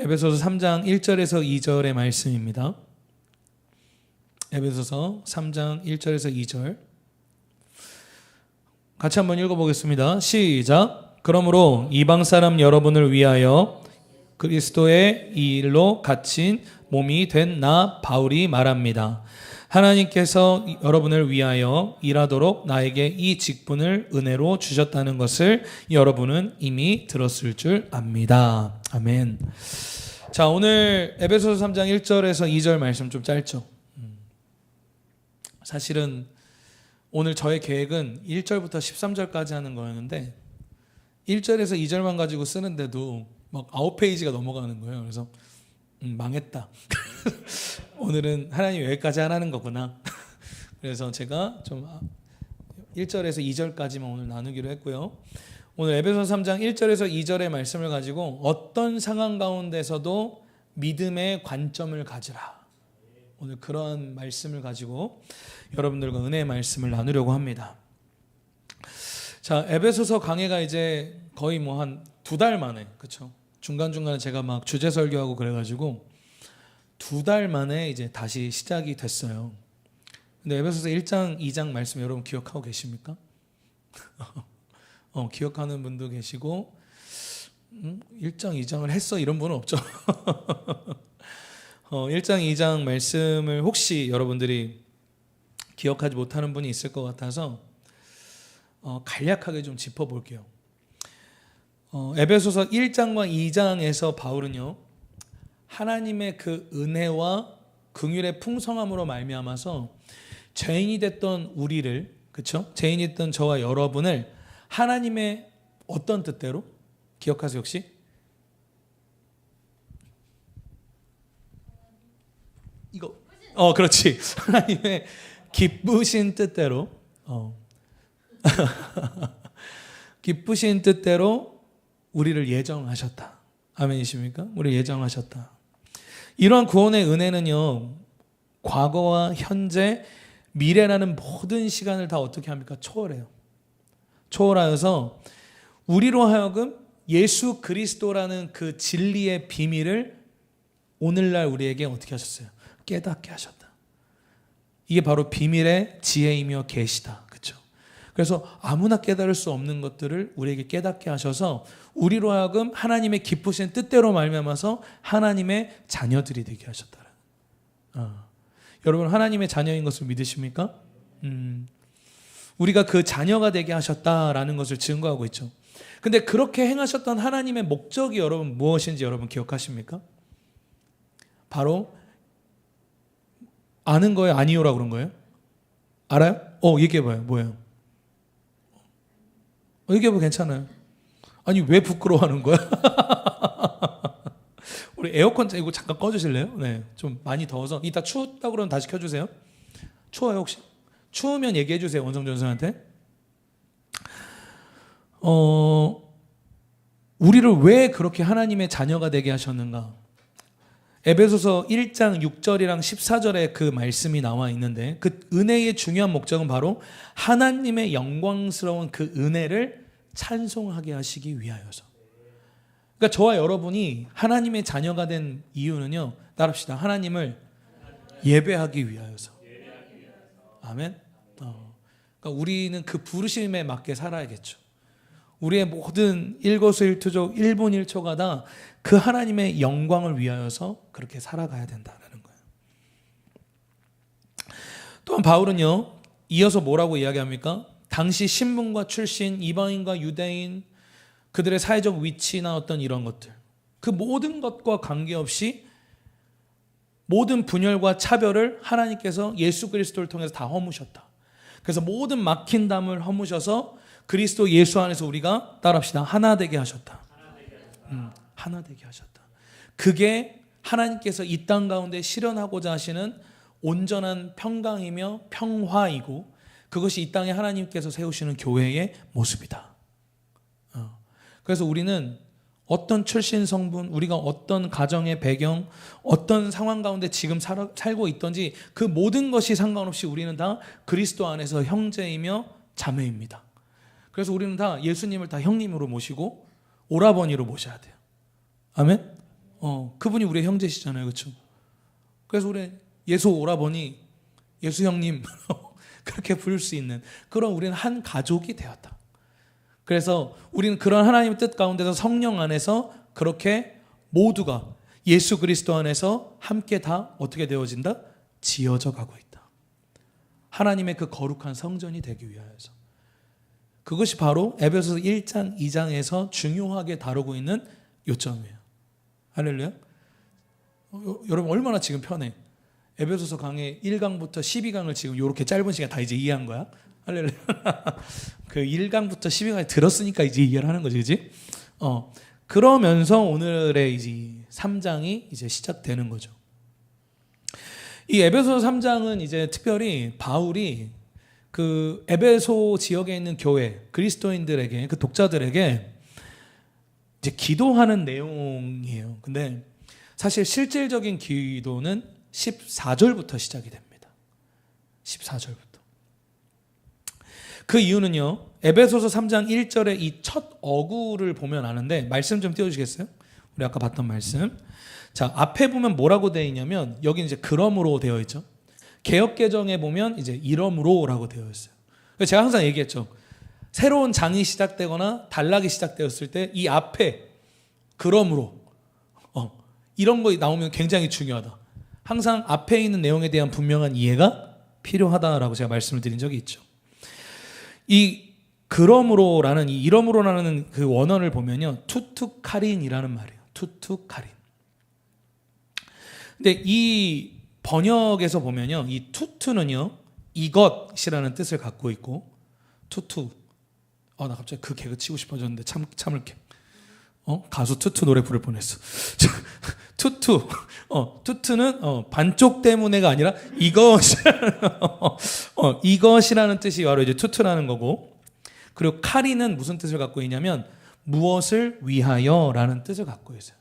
에베소서 3장 1절에서 2절의 말씀입니다. 에베소서 3장 1절에서 2절 같이 한번 읽어보겠습니다. 시작. 그러므로 이방 사람 여러분을 위하여 그리스도의 이 일로 갇힌 몸이 된 나 바울이 말합니다. 하나님께서 여러분을 위하여 일하도록 나에게 이 직분을 은혜로 주셨다는 것을 여러분은 이미 들었을 줄 압니다. 아멘. 자, 오늘 에베소서 3장 1절에서 2절 말씀 좀 짧죠. 사실은 오늘 저의 계획은 1절부터 13절까지 하는 거였는데 1절에서 2절만 가지고 쓰는데도 막 9페이지가 넘어가는 거예요. 그래서 망했다. 오늘은 하나님 여기까지 하라는 거구나. 그래서 제가 좀 1절에서 2절까지만 오늘 나누기로 했고요. 오늘 에베소서 3장 1절에서 2절의 말씀을 가지고 어떤 상황 가운데서도 믿음의 관점을 가지라. 오늘 그런 말씀을 가지고 여러분들과 은혜의 말씀을 나누려고 합니다. 자, 에베소서 강해가 이제 거의 뭐 한 2달 만에, 그렇죠? 중간중간에 제가 막 주제 설교하고 그래가지고 2달 만에 이제 다시 시작이 됐어요. 근데 에베소서 1장, 2장 말씀 여러분 기억하고 계십니까? 기억하는 분도 계시고 1장, 2장을 했어 이런 분은 없죠. 1장, 2장 말씀을 혹시 여러분들이 기억하지 못하는 분이 있을 것 같아서 간략하게 좀 짚어볼게요. 에베소서 1장과 2장에서 바울은요, 하나님의 그 은혜와 긍휼의 풍성함으로 말미암아서 죄인이 됐던 우리를, 그렇죠? 죄인이 됐던 저와 여러분을 하나님의 어떤 뜻대로 기억하세요 혹시? 이거 그렇지. 하나님의 기쁘신 뜻대로 기쁘신 뜻대로 우리를 예정하셨다. 아멘이십니까? 우리를 예정하셨다. 이러한 구원의 은혜는요, 과거와 현재, 미래라는 모든 시간을 다 어떻게 합니까? 초월해요. 초월하여서 우리로 하여금 예수 그리스도라는 그 진리의 비밀을 오늘날 우리에게 어떻게 하셨어요? 깨닫게 하셨다. 이게 바로 비밀의 지혜이며 계시다. 그렇죠? 그래서 아무나 깨달을 수 없는 것들을 우리에게 깨닫게 하셔서 우리로 하여금 하나님의 기쁘신 뜻대로 말미암아서 하나님의 자녀들이 되게 하셨다. 여러분 하나님의 자녀인 것을 믿으십니까? 우리가 그 자녀가 되게 하셨다라는 것을 증거하고 있죠. 근데 그렇게 행하셨던 하나님의 목적이 여러분 무엇인지 여러분 기억하십니까? 바로 아는 거예요? 아니요라고 그런 거예요? 알아요? 얘기해봐요. 뭐예요? 얘기해봐. 괜찮아요. 아니 왜 부끄러워하는 거야? 우리 에어컨 이거 잠깐 꺼주실래요? 네, 좀 많이 더워서 이따 추웠다 그러면 다시 켜주세요. 추워요 혹시? 추우면 얘기해 주세요. 원성전 선생한테. 우리를 왜 그렇게 하나님의 자녀가 되게 하셨는가? 에베소서 1장 6절이랑 14절에 그 말씀이 나와 있는데 그 은혜의 중요한 목적은 바로 하나님의 영광스러운 그 은혜를 찬송하게 하시기 위하여서. 그러니까 저와 여러분이 하나님의 자녀가 된 이유는요, 따릅시다. 하나님을 예배하기 위하여서. 아멘. 그러니까 우리는 그 부르심에 맞게 살아야겠죠. 우리의 모든 일거수일투족 1분 1초가 다 그 하나님의 영광을 위하여서 그렇게 살아가야 된다는 거예요. 또한 바울은요, 이어서 뭐라고 이야기합니까? 당시 신분과 출신, 이방인과 유대인, 그들의 사회적 위치나 어떤 이런 것들, 그 모든 것과 관계없이 모든 분열과 차별을 하나님께서 예수 그리스도를 통해서 다 허무셨다. 그래서 모든 막힌 담을 허무셔서 그리스도 예수 안에서 우리가 따라합시다. 하나 되게 하셨다. 하나 되게 하셨다. 그게 하나님께서 이 땅 가운데 실현하고자 하시는 온전한 평강이며 평화이고 그것이 이 땅에 하나님께서 세우시는 교회의 모습이다. 그래서 우리는 어떤 출신 성분, 우리가 어떤 가정의 배경, 어떤 상황 가운데 지금 살고 있던지 그 모든 것이 상관없이 우리는 다 그리스도 안에서 형제이며 자매입니다. 그래서 우리는 다 예수님을 다 형님으로 모시고 오라버니로 모셔야 돼요. 아멘? 그분이 우리의 형제시잖아요. 그렇죠? 그래서 우리 예수 오라버니, 예수 형님 그렇게 부를 수 있는 그런 우리는 한 가족이 되었다. 그래서 우리는 그런 하나님의 뜻 가운데서 성령 안에서 그렇게 모두가 예수 그리스도 안에서 함께 다 어떻게 되어진다? 지어져 가고 있다. 하나님의 그 거룩한 성전이 되기 위하여서. 그것이 바로 에베소서 1장, 2장에서 중요하게 다루고 있는 요점이에요. 할렐루야. 여러분 얼마나 지금 편해. 에베소서 강의 1강부터 12강을 지금 이렇게 짧은 시간 다 이제 이해한 거야. 할렐루야. 그 1강부터 12강까지 들었으니까 이제 이해를 하는 거지, 그지? 그러면서 오늘의 이제 3장이 이제 시작되는 거죠. 이 에베소서 3장은 이제 특별히 바울이 그 에베소 지역에 있는 교회 그리스도인들에게, 그 독자들에게 이제 기도하는 내용이에요. 근데 사실 실질적인 기도는 14절부터 시작이 됩니다. 14절부터. 그 이유는요, 에베소서 3장 1절에 이 첫 어구를 보면 아는데, 말씀 좀 띄워주시겠어요? 우리 아까 봤던 말씀. 자, 앞에 보면 뭐라고 되어 있냐면, 여기 이제 그러므로 되어 있죠. 개역개정에 보면 이제 이러므로라고 되어 있어요. 제가 항상 얘기했죠. 새로운 장이 시작되거나 단락이 시작되었을 때 이 앞에 그러므로 이런 거 나오면 굉장히 중요하다. 항상 앞에 있는 내용에 대한 분명한 이해가 필요하다라고 제가 말씀을 드린 적이 있죠. 이 그러므로라는 이 이러므로라는 그 원어를 보면요, 투투카린이라는 말이에요. 투투카린. 근데 이 번역에서 보면요, 이 투투는요 이것이라는 뜻을 갖고 있고, 투투. 나 갑자기 그 개그 치고 싶어졌는데 참을게. 가수 투투 노래 부를 뻔했어. 투투. 투투는 반쪽 때문에가 아니라 이것이라는 뜻이 바로 이제 투투라는 거고, 그리고 카리는 무슨 뜻을 갖고 있냐면 무엇을 위하여라는 뜻을 갖고 있어요.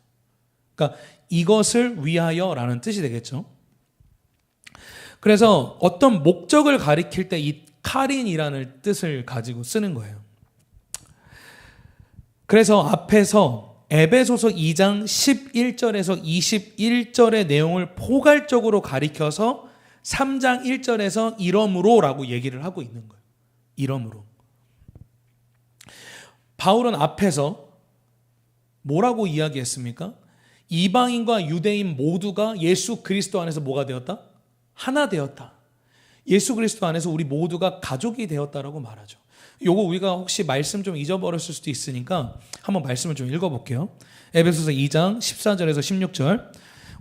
그러니까 이것을 위하여라는 뜻이 되겠죠. 그래서 어떤 목적을 가리킬 때 이 카린이라는 뜻을 가지고 쓰는 거예요. 그래서 앞에서 에베소서 2장 11절에서 21절의 내용을 포괄적으로 가리켜서 3장 1절에서 이러므로라고 얘기를 하고 있는 거예요. 이러므로. 바울은 앞에서 뭐라고 이야기했습니까? 이방인과 유대인 모두가 예수 그리스도 안에서 뭐가 되었다? 하나 되었다. 예수 그리스도 안에서 우리 모두가 가족이 되었다라고 말하죠. 요거 우리가 혹시 말씀 좀 잊어버렸을 수도 있으니까 한번 말씀을 좀 읽어볼게요. 에베소서 2장 14절에서 16절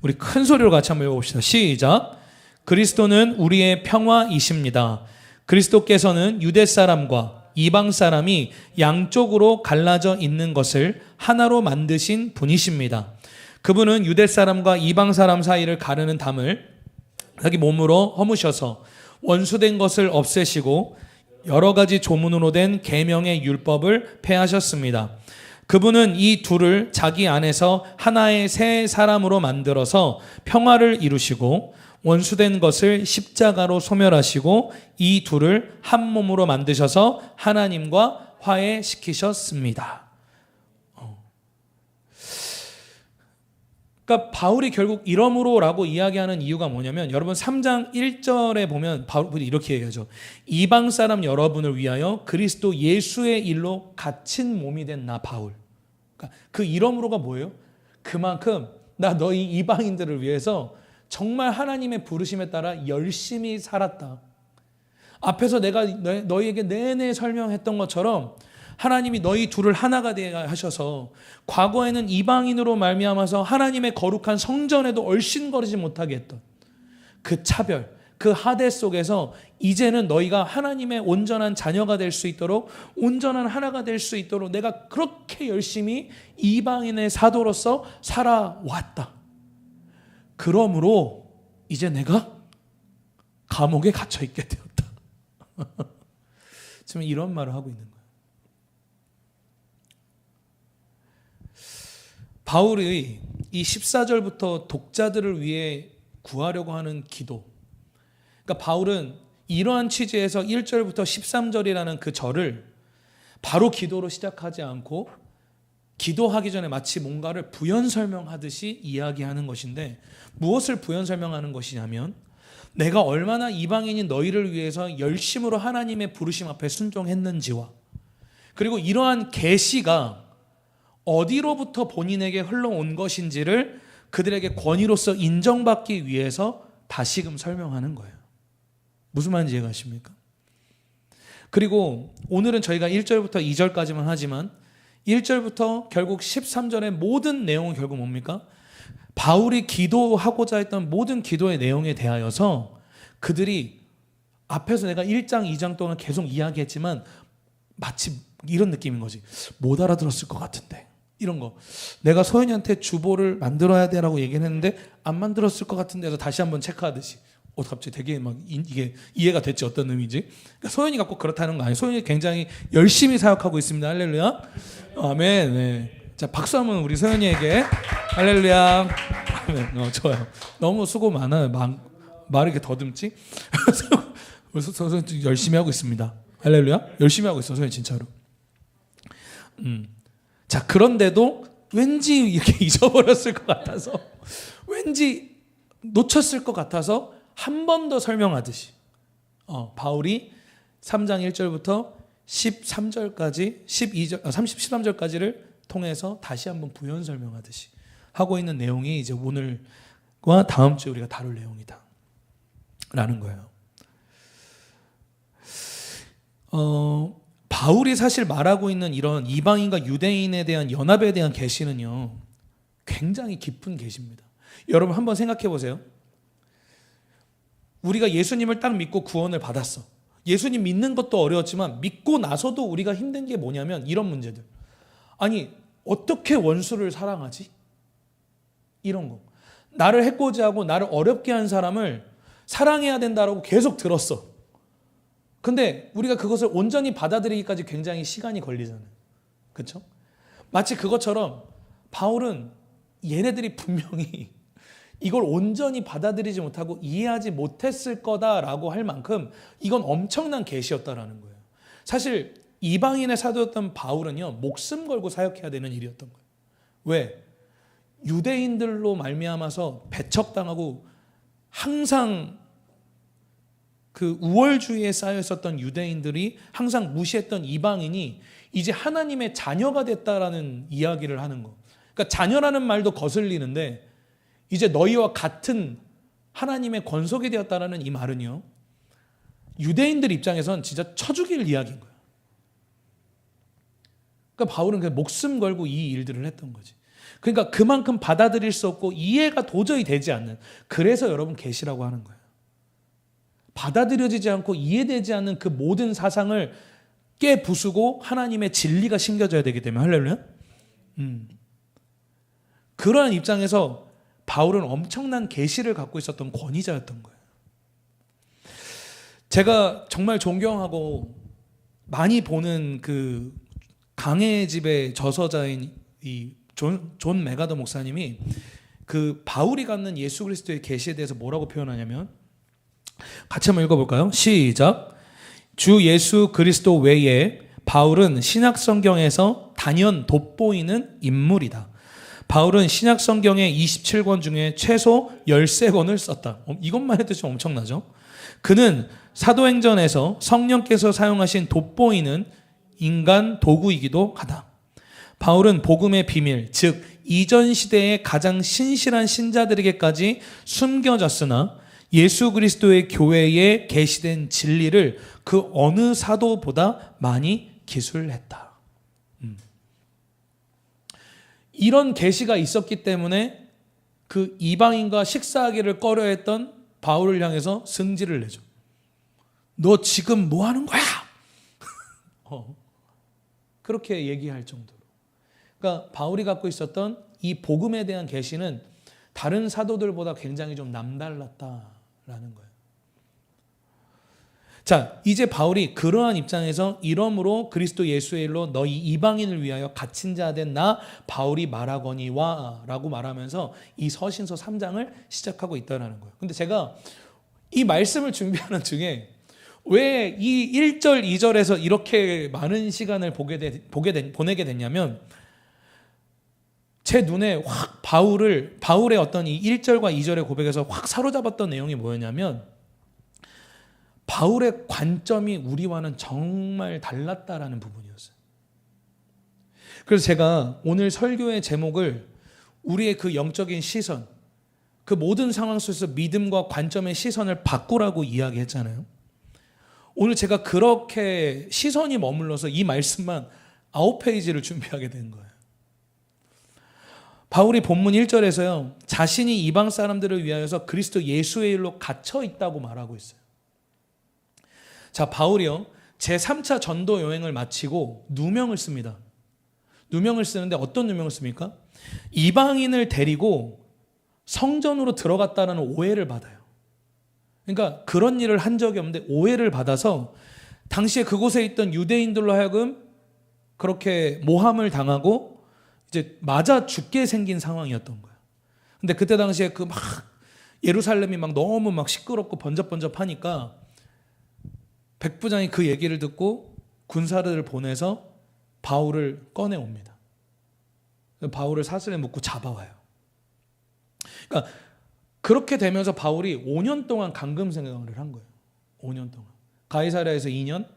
우리 큰 소리로 같이 한번 읽어봅시다. 시작. 그리스도는 우리의 평화이십니다. 그리스도께서는 유대 사람과 이방 사람이 양쪽으로 갈라져 있는 것을 하나로 만드신 분이십니다. 그분은 유대 사람과 이방 사람 사이를 가르는 담을 자기 몸으로 허무셔서 원수된 것을 없애시고 여러 가지 조문으로 된 계명의 율법을 폐하셨습니다. 그분은 이 둘을 자기 안에서 하나의 새 사람으로 만들어서 평화를 이루시고 원수된 것을 십자가로 소멸하시고 이 둘을 한 몸으로 만드셔서 하나님과 화해시키셨습니다. 그러니까 바울이 결국 이러므로라고 이야기하는 이유가 뭐냐면, 여러분 3장 1절에 보면 바울이 이렇게 얘기하죠. 이방 사람 여러분을 위하여 그리스도 예수의 일로 갇힌 몸이 된 나 바울. 그러니까 그 이러므로가 뭐예요? 그만큼 나 너희 이방인들을 위해서 정말 하나님의 부르심에 따라 열심히 살았다. 앞에서 내가 너희에게 내내 설명했던 것처럼 하나님이 너희 둘을 하나가 되게 하셔서 과거에는 이방인으로 말미암아서 하나님의 거룩한 성전에도 얼씬거리지 못하게 했던 그 차별, 그 하대 속에서 이제는 너희가 하나님의 온전한 자녀가 될 수 있도록, 온전한 하나가 될 수 있도록 내가 그렇게 열심히 이방인의 사도로서 살아왔다. 그러므로 이제 내가 감옥에 갇혀 있게 되었다. 지금 이런 말을 하고 있는 거예요. 바울이 이 14절부터 독자들을 위해 구하려고 하는 기도. 그러니까 바울은 이러한 취지에서 1절부터 13절이라는 그 절을 바로 기도로 시작하지 않고 기도하기 전에 마치 뭔가를 부연 설명하듯이 이야기하는 것인데, 무엇을 부연 설명하는 것이냐면 내가 얼마나 이방인인 너희를 위해서 열심으로 하나님의 부르심 앞에 순종했는지와, 그리고 이러한 계시가 어디로부터 본인에게 흘러온 것인지를 그들에게 권위로서 인정받기 위해서 다시금 설명하는 거예요. 무슨 말인지 이해가십니까? 그리고 오늘은 저희가 1절부터 2절까지만 하지만 1절부터 결국 13절의 모든 내용은 결국 뭡니까? 바울이 기도하고자 했던 모든 기도의 내용에 대하여서 그들이 앞에서 내가 1장, 2장 동안 계속 이야기했지만 마치 이런 느낌인 거지. 못 알아들었을 것 같은데. 이런 거. 내가 소연이한테 주보를 만들어야 돼라고 얘기를 했는데 안 만들었을 것 같은데 해서 다시 한번 체크하듯이. 갑자기 되게 막 이게 이해가 됐지, 어떤 의미인지. 그러니까 소연이가 꼭 그렇다는 거 아니에요. 소연이 굉장히 열심히 사역하고 있습니다. 할렐루야. 아멘. 네. 자, 박수 한번 우리 소연이에게. 할렐루야. 아멘. 좋아요. 너무 수고 많아요. 말을 이렇게 더듬지? 그래서 소연이 열심히 하고 있습니다. 할렐루야. 열심히 하고 있어, 소연이 진짜로. 자, 그런데도 왠지 이렇게 잊어버렸을 것 같아서, 왠지 놓쳤을 것 같아서 한 번 더 설명하듯이 바울이 3장 1절부터 13절까지 13절까지를 통해서 다시 한번 부연 설명하듯이 하고 있는 내용이 이제 오늘과 다음 주에 우리가 다룰 내용이다 라는 거예요. 바울이 사실 말하고 있는 이런 이방인과 유대인에 대한 연합에 대한 계시는요, 굉장히 깊은 계시입니다. 여러분 한번 생각해 보세요. 우리가 예수님을 딱 믿고 구원을 받았어. 예수님 믿는 것도 어려웠지만 믿고 나서도 우리가 힘든 게 뭐냐면 이런 문제들. 아니, 어떻게 원수를 사랑하지? 이런 거. 나를 해코지하고 나를 어렵게 한 사람을 사랑해야 된다라고 계속 들었어. 근데 우리가 그것을 온전히 받아들이기까지 굉장히 시간이 걸리잖아요. 그렇죠? 마치 그것처럼 바울은 얘네들이 분명히 이걸 온전히 받아들이지 못하고 이해하지 못했을 거다라고 할 만큼 이건 엄청난 계시였다라는 거예요. 사실 이방인의 사도였던 바울은요, 목숨 걸고 사역해야 되는 일이었던 거예요. 왜? 유대인들로 말미암아서 배척당하고 항상 그 우월주의에 쌓여 있었던 유대인들이 항상 무시했던 이방인이 이제 하나님의 자녀가 됐다라는 이야기를 하는 거. 그러니까 자녀라는 말도 거슬리는데 이제 너희와 같은 하나님의 권속이 되었다라는 이 말은요, 유대인들 입장에선 진짜 쳐죽일 이야기인 거예요. 그러니까 바울은 그냥 목숨 걸고 이 일들을 했던 거지. 그러니까 그만큼 받아들일 수 없고 이해가 도저히 되지 않는, 그래서 여러분 계시라고 하는 거예요. 받아들여지지 않고 이해되지 않는 그 모든 사상을 깨부수고 하나님의 진리가 심겨져야 되기 때문에. 할렐루야. 그러한 입장에서 바울은 엄청난 계시를 갖고 있었던 권위자였던 거예요. 제가 정말 존경하고 많이 보는 그 강해의 집의 저서자인 이 존 메가더 목사님이 그 바울이 갖는 예수 그리스도의 계시에 대해서 뭐라고 표현하냐면, 같이 한번 읽어볼까요? 시작. 주 예수 그리스도 외에 바울은 신약 성경에서 단연 돋보이는 인물이다. 바울은 신약 성경의 27권 중에 최소 13권을 썼다. 이것만 해도 좀 엄청나죠? 그는 사도행전에서 성령께서 사용하신 돋보이는 인간 도구이기도 하다. 바울은 복음의 비밀, 즉 이전 시대의 가장 신실한 신자들에게까지 숨겨졌으나 예수 그리스도의 교회에 계시된 진리를 그 어느 사도보다 많이 기술했다. 이런 계시가 있었기 때문에 그 이방인과 식사하기를 꺼려했던 바울을 향해서 승질을 내죠. 너 지금 뭐 하는 거야? 그렇게 얘기할 정도로. 그러니까 바울이 갖고 있었던 이 복음에 대한 계시는 다른 사도들보다 굉장히 좀 남달랐다라는 거예요. 자, 이제 바울이 그러한 입장에서 이러므로 그리스도 예수의 일로 너희 이방인을 위하여 갇힌 자 된 나 바울이 말하거니와 라고 말하면서 이 서신서 3장을 시작하고 있다는 거예요. 근데 제가 이 말씀을 준비하는 중에 왜 이 1절, 2절에서 이렇게 많은 시간을 보내게 됐냐면, 제 눈에 확 바울의 어떤 이 1절과 2절의 고백에서 확 사로잡았던 내용이 뭐였냐면, 바울의 관점이 우리와는 정말 달랐다라는 부분이었어요. 그래서 제가 오늘 설교의 제목을 우리의 그 영적인 시선, 그 모든 상황 속에서 믿음과 관점의 시선을 바꾸라고 이야기했잖아요. 오늘 제가 그렇게 시선이 머물러서 이 말씀만 9페이지를 준비하게 된 거예요. 바울이 본문 1절에서요, 자신이 이방 사람들을 위하여서 그리스도 예수의 일로 갇혀 있다고 말하고 있어요. 자, 바울이요, 제3차 전도 여행을 마치고 누명을 씁니다. 누명을 쓰는데 어떤 누명을 씁니까? 이방인을 데리고 성전으로 들어갔다는 오해를 받아요. 그러니까 그런 일을 한 적이 없는데 오해를 받아서 당시에 그곳에 있던 유대인들로 하여금 그렇게 모함을 당하고 이제 맞아 죽게 생긴 상황이었던 거예요. 근데 그때 당시에 그 막 예루살렘이 막 너무 막 시끄럽고 번쩍번쩍하니까 백부장이 그 얘기를 듣고 군사들을 보내서 바울을 꺼내옵니다. 바울을 사슬에 묶고 잡아와요. 그러니까 그렇게 되면서 바울이 5년 동안 감금 생활을 한 거예요. 5년 동안. 가이사랴에서 2년,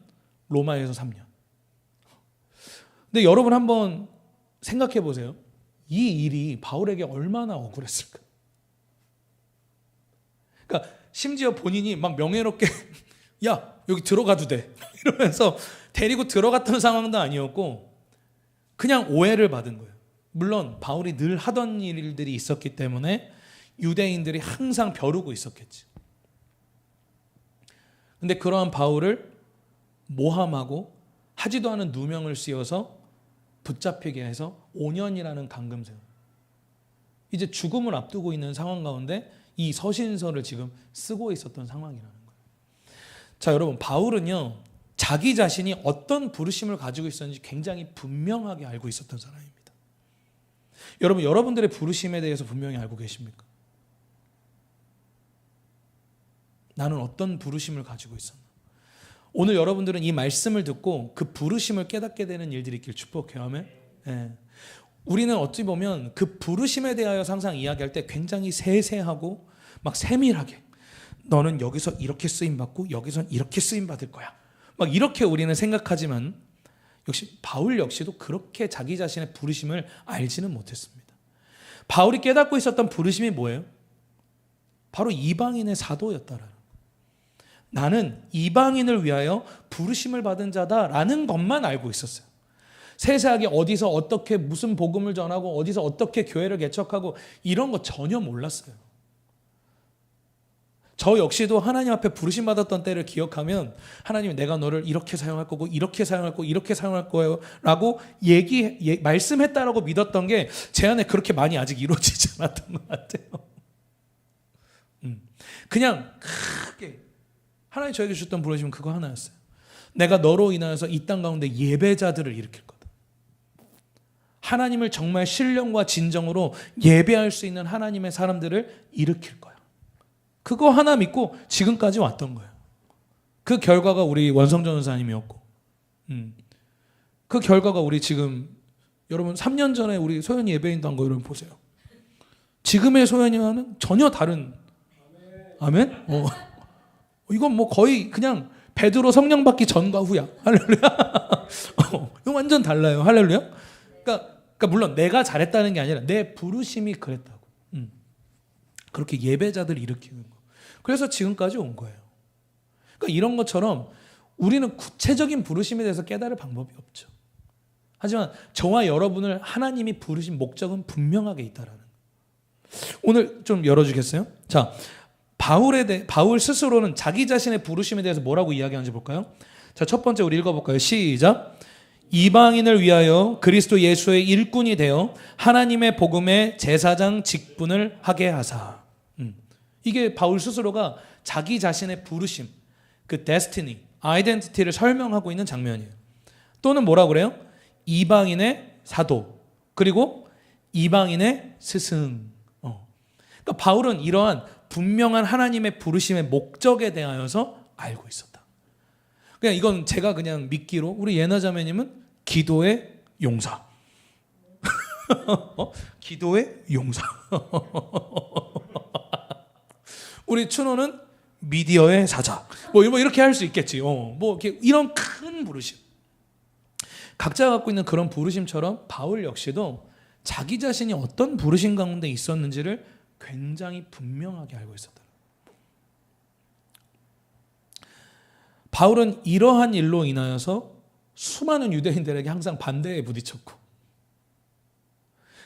로마에서 3년. 근데 여러분 한번 생각해 보세요. 이 일이 바울에게 얼마나 억울했을까? 그러니까 심지어 본인이 막 명예롭게 야, 여기 들어가도 돼 이러면서 데리고 들어갔던 상황도 아니었고 그냥 오해를 받은 거예요. 물론 바울이 늘 하던 일들이 있었기 때문에 유대인들이 항상 벼르고 있었겠지. 근데 그러한 바울을 모함하고 하지도 않은 누명을 씌워서 붙잡히게 해서 5년이라는 감금생. 이제 죽음을 앞두고 있는 상황 가운데 이 서신서를 지금 쓰고 있었던 상황이라는 거예요. 자, 여러분, 바울은요, 자기 자신이 어떤 부르심을 가지고 있었는지 굉장히 분명하게 알고 있었던 사람입니다. 여러분, 여러분들의 부르심에 대해서 분명히 알고 계십니까? 나는 어떤 부르심을 가지고 있었나? 오늘 여러분들은 이 말씀을 듣고 그 부르심을 깨닫게 되는 일들이 있길 축복해요. 아멘. 예. 우리는 어찌 보면 그 부르심에 대하여 항상 이야기할 때 굉장히 세세하고 막 세밀하게 너는 여기서 이렇게 쓰임받고 여기선 이렇게 쓰임받을 거야. 막 이렇게 우리는 생각하지만 역시 바울 역시도 그렇게 자기 자신의 부르심을 알지는 못했습니다. 바울이 깨닫고 있었던 부르심이 뭐예요? 바로 이방인의 사도였다라는 거예요. 나는 이방인을 위하여 부르심을 받은 자다라는 것만 알고 있었어요. 세세하게 어디서 어떻게 무슨 복음을 전하고 어디서 어떻게 교회를 개척하고 이런 거 전혀 몰랐어요. 저 역시도 하나님 앞에 부르심 받았던 때를 기억하면 하나님이 내가 너를 이렇게 사용할 거고 이렇게 사용할 거고 이렇게 사용할 거예요 라고 말씀했다라고 믿었던 게 제 안에 그렇게 많이 아직 이루어지지 않았던 것 같아요. 그냥 크게 하나님 저에게 주셨던 부르심은 그거 하나였어요. 내가 너로 인하여서 이 땅 가운데 예배자들을 일으킬 거다. 하나님을 정말 신령과 진정으로 예배할 수 있는 하나님의 사람들을 일으킬 거야. 그거 하나 믿고 지금까지 왔던 거예요. 그 결과가 우리 원성전 전사님이었고, 그 결과가 우리 지금 여러분 3년 전에 우리 소연이 예배인도 한 거 여러분 보세요. 지금의 소연이와는 전혀 다른. 아멘? 이건 뭐 거의 그냥 베드로 성령 받기 전과 후야. 할렐루야. 이거 완전 달라요. 할렐루야. 그러니까 물론 내가 잘했다는 게 아니라 내 부르심이 그랬다고. 그렇게 예배자들 일으키는 거. 그래서 지금까지 온 거예요. 그러니까 이런 것처럼 우리는 구체적인 부르심에 대해서 깨달을 방법이 없죠. 하지만 저와 여러분을 하나님이 부르신 목적은 분명하게 있다라는 거예요. 오늘 좀 열어주겠어요? 자, 바울 스스로는 자기 자신의 부르심에 대해서 뭐라고 이야기하는지 볼까요? 자, 첫 번째 우리 읽어볼까요? 시작. 이방인을 위하여 그리스도 예수의 일꾼이 되어 하나님의 복음의 제사장 직분을 하게 하사. 이게 바울 스스로가 자기 자신의 부르심, 그 데스티니, 아이덴티티를 설명하고 있는 장면이에요. 또는 뭐라고 그래요? 이방인의 사도, 그리고 이방인의 스승. 그러니까 바울은 이러한 분명한 하나님의 부르심의 목적에 대하여서 알고 있었다. 그냥 이건 제가 그냥 믿기로 우리 예나 자매님은 기도의 용사. 기도의 용사. 우리 춘호는 미디어의 사자. 뭐 이렇게 할 수 있겠지. 뭐 이런 큰 부르심. 각자가 갖고 있는 그런 부르심처럼 바울 역시도 자기 자신이 어떤 부르심 가운데 있었는지를 굉장히 분명하게 알고 있었다. 바울은 이러한 일로 인하여서 수많은 유대인들에게 항상 반대에 부딪혔고,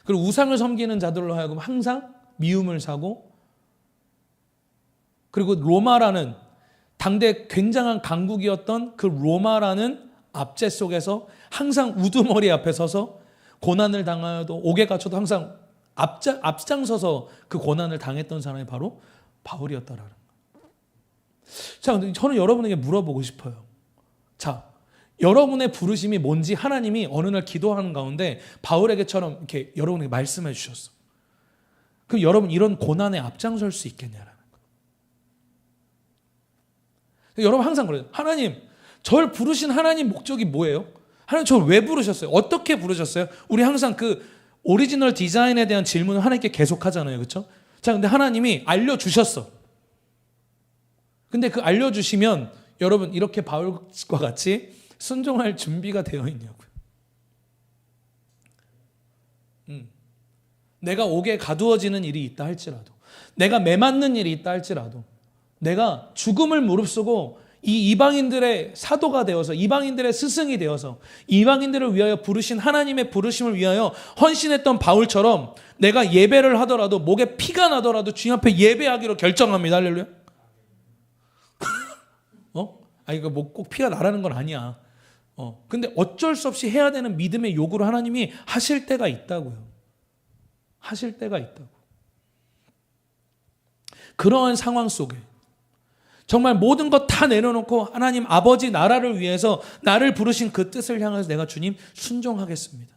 그리고 우상을 섬기는 자들로 하여금 항상 미움을 사고, 그리고 로마라는 당대 굉장한 강국이었던 그 로마라는 압제 속에서 항상 우두머리 앞에 서서 고난을 당하여도 옥에 갇혀도 항상 앞장서서 그 고난을 당했던 사람이 바로 바울이었다라는 거예요. 자, 근데 저는 여러분에게 물어보고 싶어요. 자, 여러분의 부르심이 뭔지 하나님이 어느 날 기도하는 가운데 바울에게처럼 이렇게 여러분에게 말씀해 주셨어. 그럼 여러분 이런 고난에 앞장설 수 있겠냐라는 거예요. 여러분 항상 그래요. 하나님, 절 부르신 하나님 목적이 뭐예요? 하나님 절 왜 부르셨어요? 어떻게 부르셨어요? 우리 항상 그 오리지널 디자인에 대한 질문을 하나님께 계속 하잖아요. 그렇죠? 자, 근데 하나님이 알려주셨어. 근데 그 알려주시면 여러분 이렇게 바울과 같이 순종할 준비가 되어 있냐고요. 내가 옥에 가두어지는 일이 있다 할지라도, 내가 매맞는 일이 있다 할지라도, 내가 죽음을 무릅쓰고 이 이방인들의 사도가 되어서, 이방인들의 스승이 되어서 이방인들을 위하여 부르신 하나님의 부르심을 위하여 헌신했던 바울처럼 내가 예배를 하더라도 목에 피가 나더라도 주님 앞에 예배하기로 결정합니다. 할렐루야. 아니, 뭐 꼭 피가 나라는 건 아니야. 근데 어쩔 수 없이 해야 되는 믿음의 요구를 하나님이 하실 때가 있다고요. 하실 때가 있다고. 그러한 상황 속에 정말 모든 것 다 내려놓고 하나님 아버지 나라를 위해서 나를 부르신 그 뜻을 향해서 내가 주님 순종하겠습니다.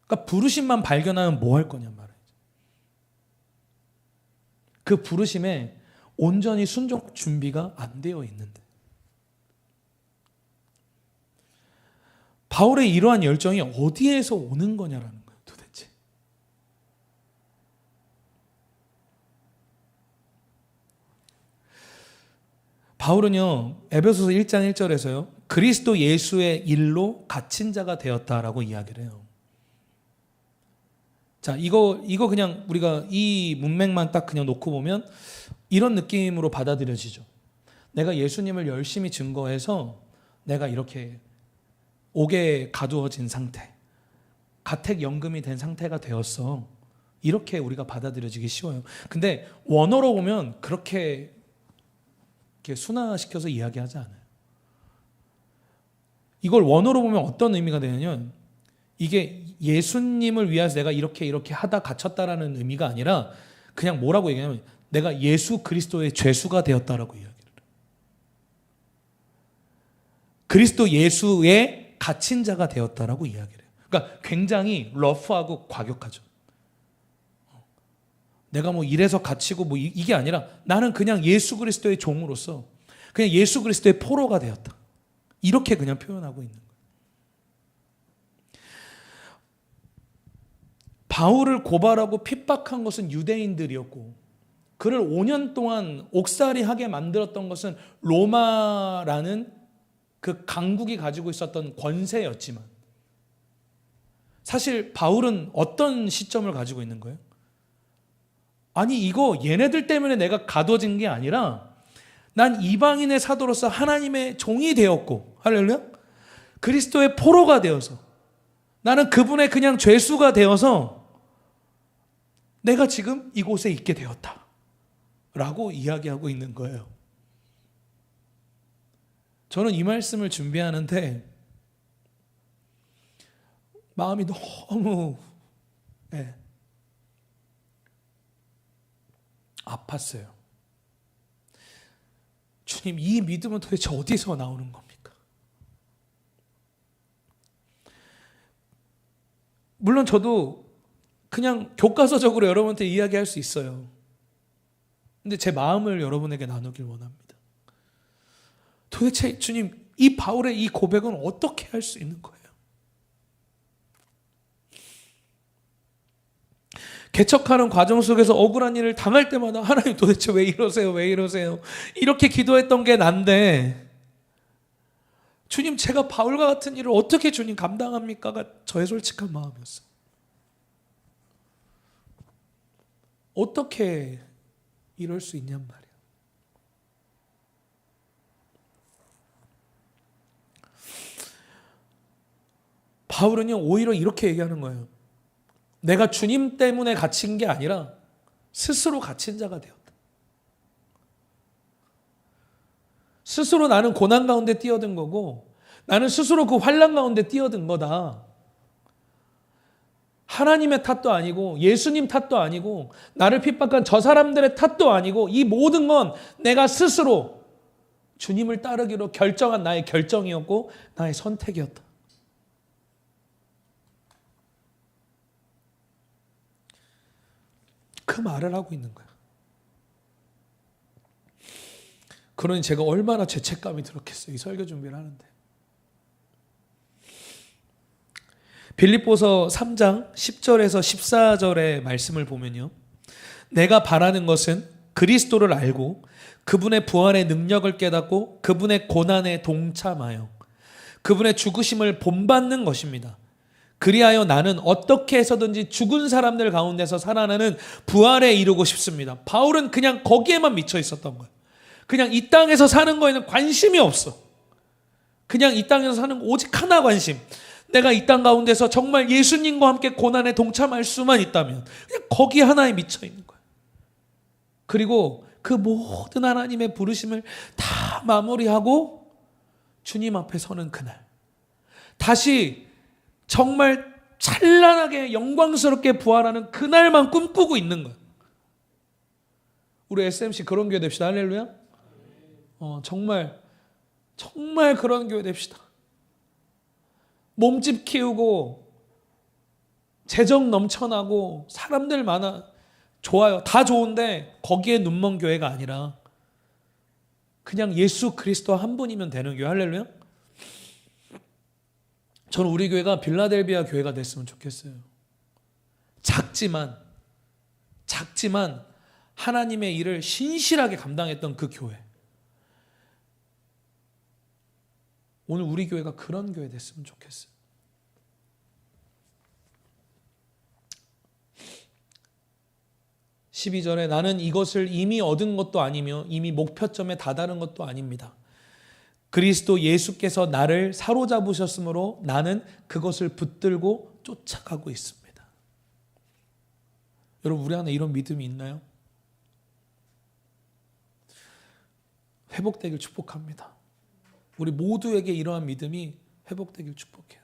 그러니까 부르심만 발견하면 뭐 할 거냐 말이에요. 그 부르심에 온전히 순종 준비가 안 되어 있는데, 바울의 이러한 열정이 어디에서 오는 거냐라는 거예요, 도대체. 바울은요, 에베소서 1장 1절에서요, 그리스도 예수의 일로 갇힌 자가 되었다라고 이야기를 해요. 자, 이거 그냥 우리가 이 문맥만 딱 그냥 놓고 보면 이런 느낌으로 받아들여지죠. 내가 예수님을 열심히 증거해서 내가 이렇게 옥에 가두어진 상태, 가택연금이 된 상태가 되었어. 이렇게 우리가 받아들여지기 쉬워요. 근데 원어로 보면 그렇게 이렇게 순화시켜서 이야기하지 않아요. 이걸 원어로 보면 어떤 의미가 되냐면, 이게 예수님을 위해서 내가 이렇게 하다 갇혔다라는 의미가 아니라 그냥 뭐라고 얘기하냐면 내가 예수 그리스도의 죄수가 되었다라고 이야기를 해요. 그리스도 예수의 갇힌 자가 되었다라고 이야기를 해요. 그러니까 굉장히 러프하고 과격하죠. 내가 뭐 이래서 갇히고 뭐 이게 아니라 나는 그냥 예수 그리스도의 종으로서 그냥 예수 그리스도의 포로가 되었다. 이렇게 그냥 표현하고 있는 거예요. 바울을 고발하고 핍박한 것은 유대인들이었고, 그를 5년 동안 옥살이하게 만들었던 것은 로마라는 그 강국이 가지고 있었던 권세였지만, 사실 바울은 어떤 시점을 가지고 있는 거예요? 아니, 이거 얘네들 때문에 내가 가둬진 게 아니라 난 이방인의 사도로서 하나님의 종이 되었고, 할렐루야, 그리스도의 포로가 되어서 나는 그분의 그냥 죄수가 되어서 내가 지금 이곳에 있게 되었다 라고 이야기하고 있는 거예요. 저는 이 말씀을 준비하는데 마음이 너무 아팠어요. 주님, 이 믿음은 도대체 어디서 나오는 겁니까? 물론 저도 그냥 교과서적으로 여러분한테 이야기할 수 있어요. 근데 제 마음을 여러분에게 나누길 원합니다. 도대체 주님, 이 바울의 이 고백은 어떻게 할 수 있는 거예요? 개척하는 과정 속에서 억울한 일을 당할 때마다 하나님 도대체 왜 이러세요? 왜 이러세요? 이렇게 기도했던 게 난데 주님 제가 바울과 같은 일을 어떻게 주님 감당합니까가 저의 솔직한 마음이었어요. 어떻게 이럴 수 있냔 말이에요. 바울은요 오히려 이렇게 얘기하는 거예요. 내가 주님 때문에 갇힌 게 아니라 스스로 갇힌 자가 되었다. 스스로 나는 고난 가운데 뛰어든 거고 나는 스스로 그 환난 가운데 뛰어든 거다. 하나님의 탓도 아니고 예수님 탓도 아니고 나를 핍박한 저 사람들의 탓도 아니고 이 모든 건 내가 스스로 주님을 따르기로 결정한 나의 결정이었고 나의 선택이었다. 그 말을 하고 있는 거야. 그러니 제가 얼마나 죄책감이 들었겠어요. 이 설교 준비를 하는데. 빌립보서 3장 10절에서 14절의 말씀을 보면요. 내가 바라는 것은 그리스도를 알고 그분의 부활의 능력을 깨닫고 그분의 고난에 동참하여 그분의 죽으심을 본받는 것입니다. 그리하여 나는 어떻게 해서든지 죽은 사람들 가운데서 살아나는 부활에 이르고 싶습니다. 바울은 그냥 거기에만 미쳐 있었던 거예요. 그냥 이 땅에서 사는 거에는 관심이 없어. 그냥 이 땅에서 사는 오직 하나 관심. 내가 이 땅 가운데서 정말 예수님과 함께 고난에 동참할 수만 있다면 그냥 거기 하나에 미쳐 있는 거예요. 그리고 그 모든 하나님의 부르심을 다 마무리하고 주님 앞에 서는 그날. 다시 정말 찬란하게 영광스럽게 부활하는 그날만 꿈꾸고 있는 거예요. 우리 SMC 그런 교회 됩시다. 할렐루야. 정말 그런 교회 됩시다. 몸집 키우고 재정 넘쳐나고 사람들 많아 좋아요. 다 좋은데 거기에 눈먼 교회가 아니라 그냥 예수 그리스도 한 분이면 되는 교회. 할렐루야. 저는 우리 교회가 빌라델비아 교회가 됐으면 좋겠어요. 작지만 하나님의 일을 신실하게 감당했던 그 교회. 오늘 우리 교회가 그런 교회 됐으면 좋겠어요. (12절에) 나는 이것을 이미 얻은 것도 아니며 이미 목표점에 다다른 것도 아닙니다. 그리스도 예수께서 나를 사로잡으셨으므로 나는 그것을 붙들고 쫓아가고 있습니다. 여러분 우리 안에 이런 믿음이 있나요? 회복되길 축복합니다. 우리 모두에게 이러한 믿음이 회복되길 축복해요.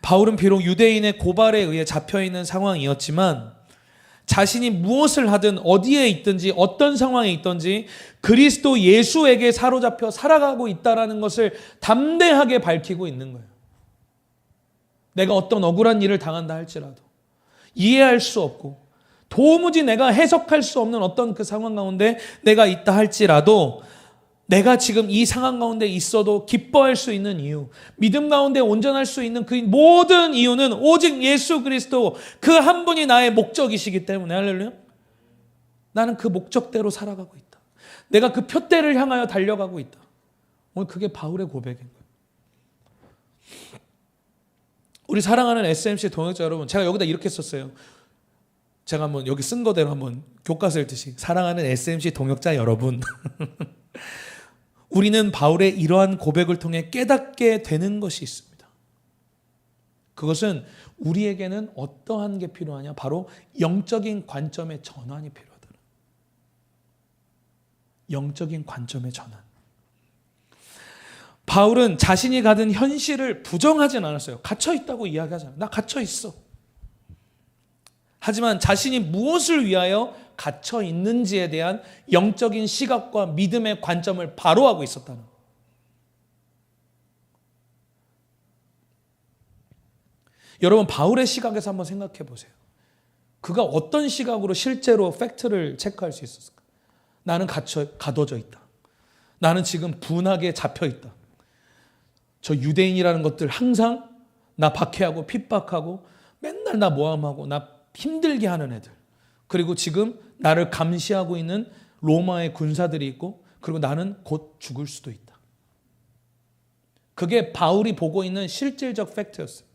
바울은 비록 유대인의 고발에 의해 잡혀있는 상황이었지만 자신이 무엇을 하든 어디에 있든지 어떤 상황에 있든지 그리스도 예수에게 사로잡혀 살아가고 있다는 것을 담대하게 밝히고 있는 거예요. 내가 어떤 억울한 일을 당한다 할지라도 이해할 수 없고 도무지 내가 해석할 수 없는 어떤 그 상황 가운데 내가 있다 할지라도 내가 지금 이 상황 가운데 있어도 기뻐할 수 있는 이유, 믿음 가운데 온전할 수 있는 그 모든 이유는 오직 예수 그리스도 그 한 분이 나의 목적이시기 때문에. 할렐루야. 나는 그 목적대로 살아가고 있다. 내가 그 표대를 향하여 달려가고 있다. 오늘 그게 바울의 고백인 거예요. 우리 사랑하는 SMC 동역자 여러분, 제가 여기다 이렇게 썼어요. 제가 한번 여기 쓴 거대로 한번 교과서 읽듯이 사랑하는 SMC 동역자 여러분 우리는 바울의 이러한 고백을 통해 깨닫게 되는 것이 있습니다. 그것은 우리에게는 어떠한 게 필요하냐? 바로 영적인 관점의 전환이 필요하다. 영적인 관점의 전환. 바울은 자신이 가진 현실을 부정하진 않았어요. 갇혀있다고 이야기하잖아요. 나 갇혀있어. 하지만 자신이 무엇을 위하여 갇혀 있는지에 대한 영적인 시각과 믿음의 관점을 바로 하고 있었다는 거예요. 여러분 바울의 시각에서 한번 생각해 보세요. 그가 어떤 시각으로 실제로 팩트를 체크할 수 있었을까? 나는 가둬져 있다. 나는 지금 분하게 잡혀 있다. 저 유대인이라는 것들 항상 나 박해하고 핍박하고 맨날 나 모함하고 나 힘들게 하는 애들. 그리고 지금 나를 감시하고 있는 로마의 군사들이 있고 그리고 나는 곧 죽을 수도 있다. 그게 바울이 보고 있는 실질적 팩트였어요.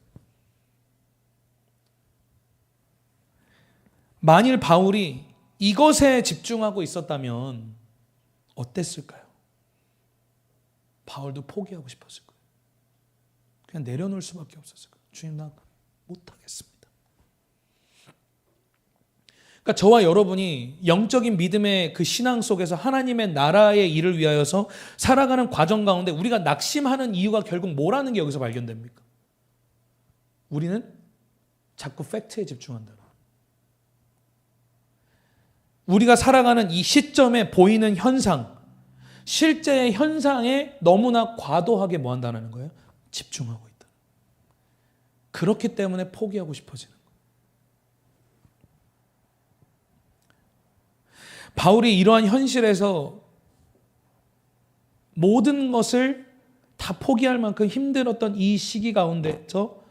만일 바울이 이것에 집중하고 있었다면 어땠을까요? 바울도 포기하고 싶었을 거예요. 그냥 내려놓을 수밖에 없었을 거예요. 주님, 나 못하겠습니다. 그러니까 저와 여러분이 영적인 믿음의 그 신앙 속에서 하나님의 나라의 일을 위하여서 살아가는 과정 가운데 우리가 낙심하는 이유가 결국 뭐라는 게 여기서 발견됩니까? 우리는 자꾸 팩트에 집중한다. 우리가 살아가는 이 시점에 보이는 현상, 실제의 현상에 너무나 과도하게 뭐 한다는 거예요? 집중하고 있다. 그렇기 때문에 포기하고 싶어지는 거예요. 바울이 이러한 현실에서 모든 것을 다 포기할 만큼 힘들었던 이 시기 가운데서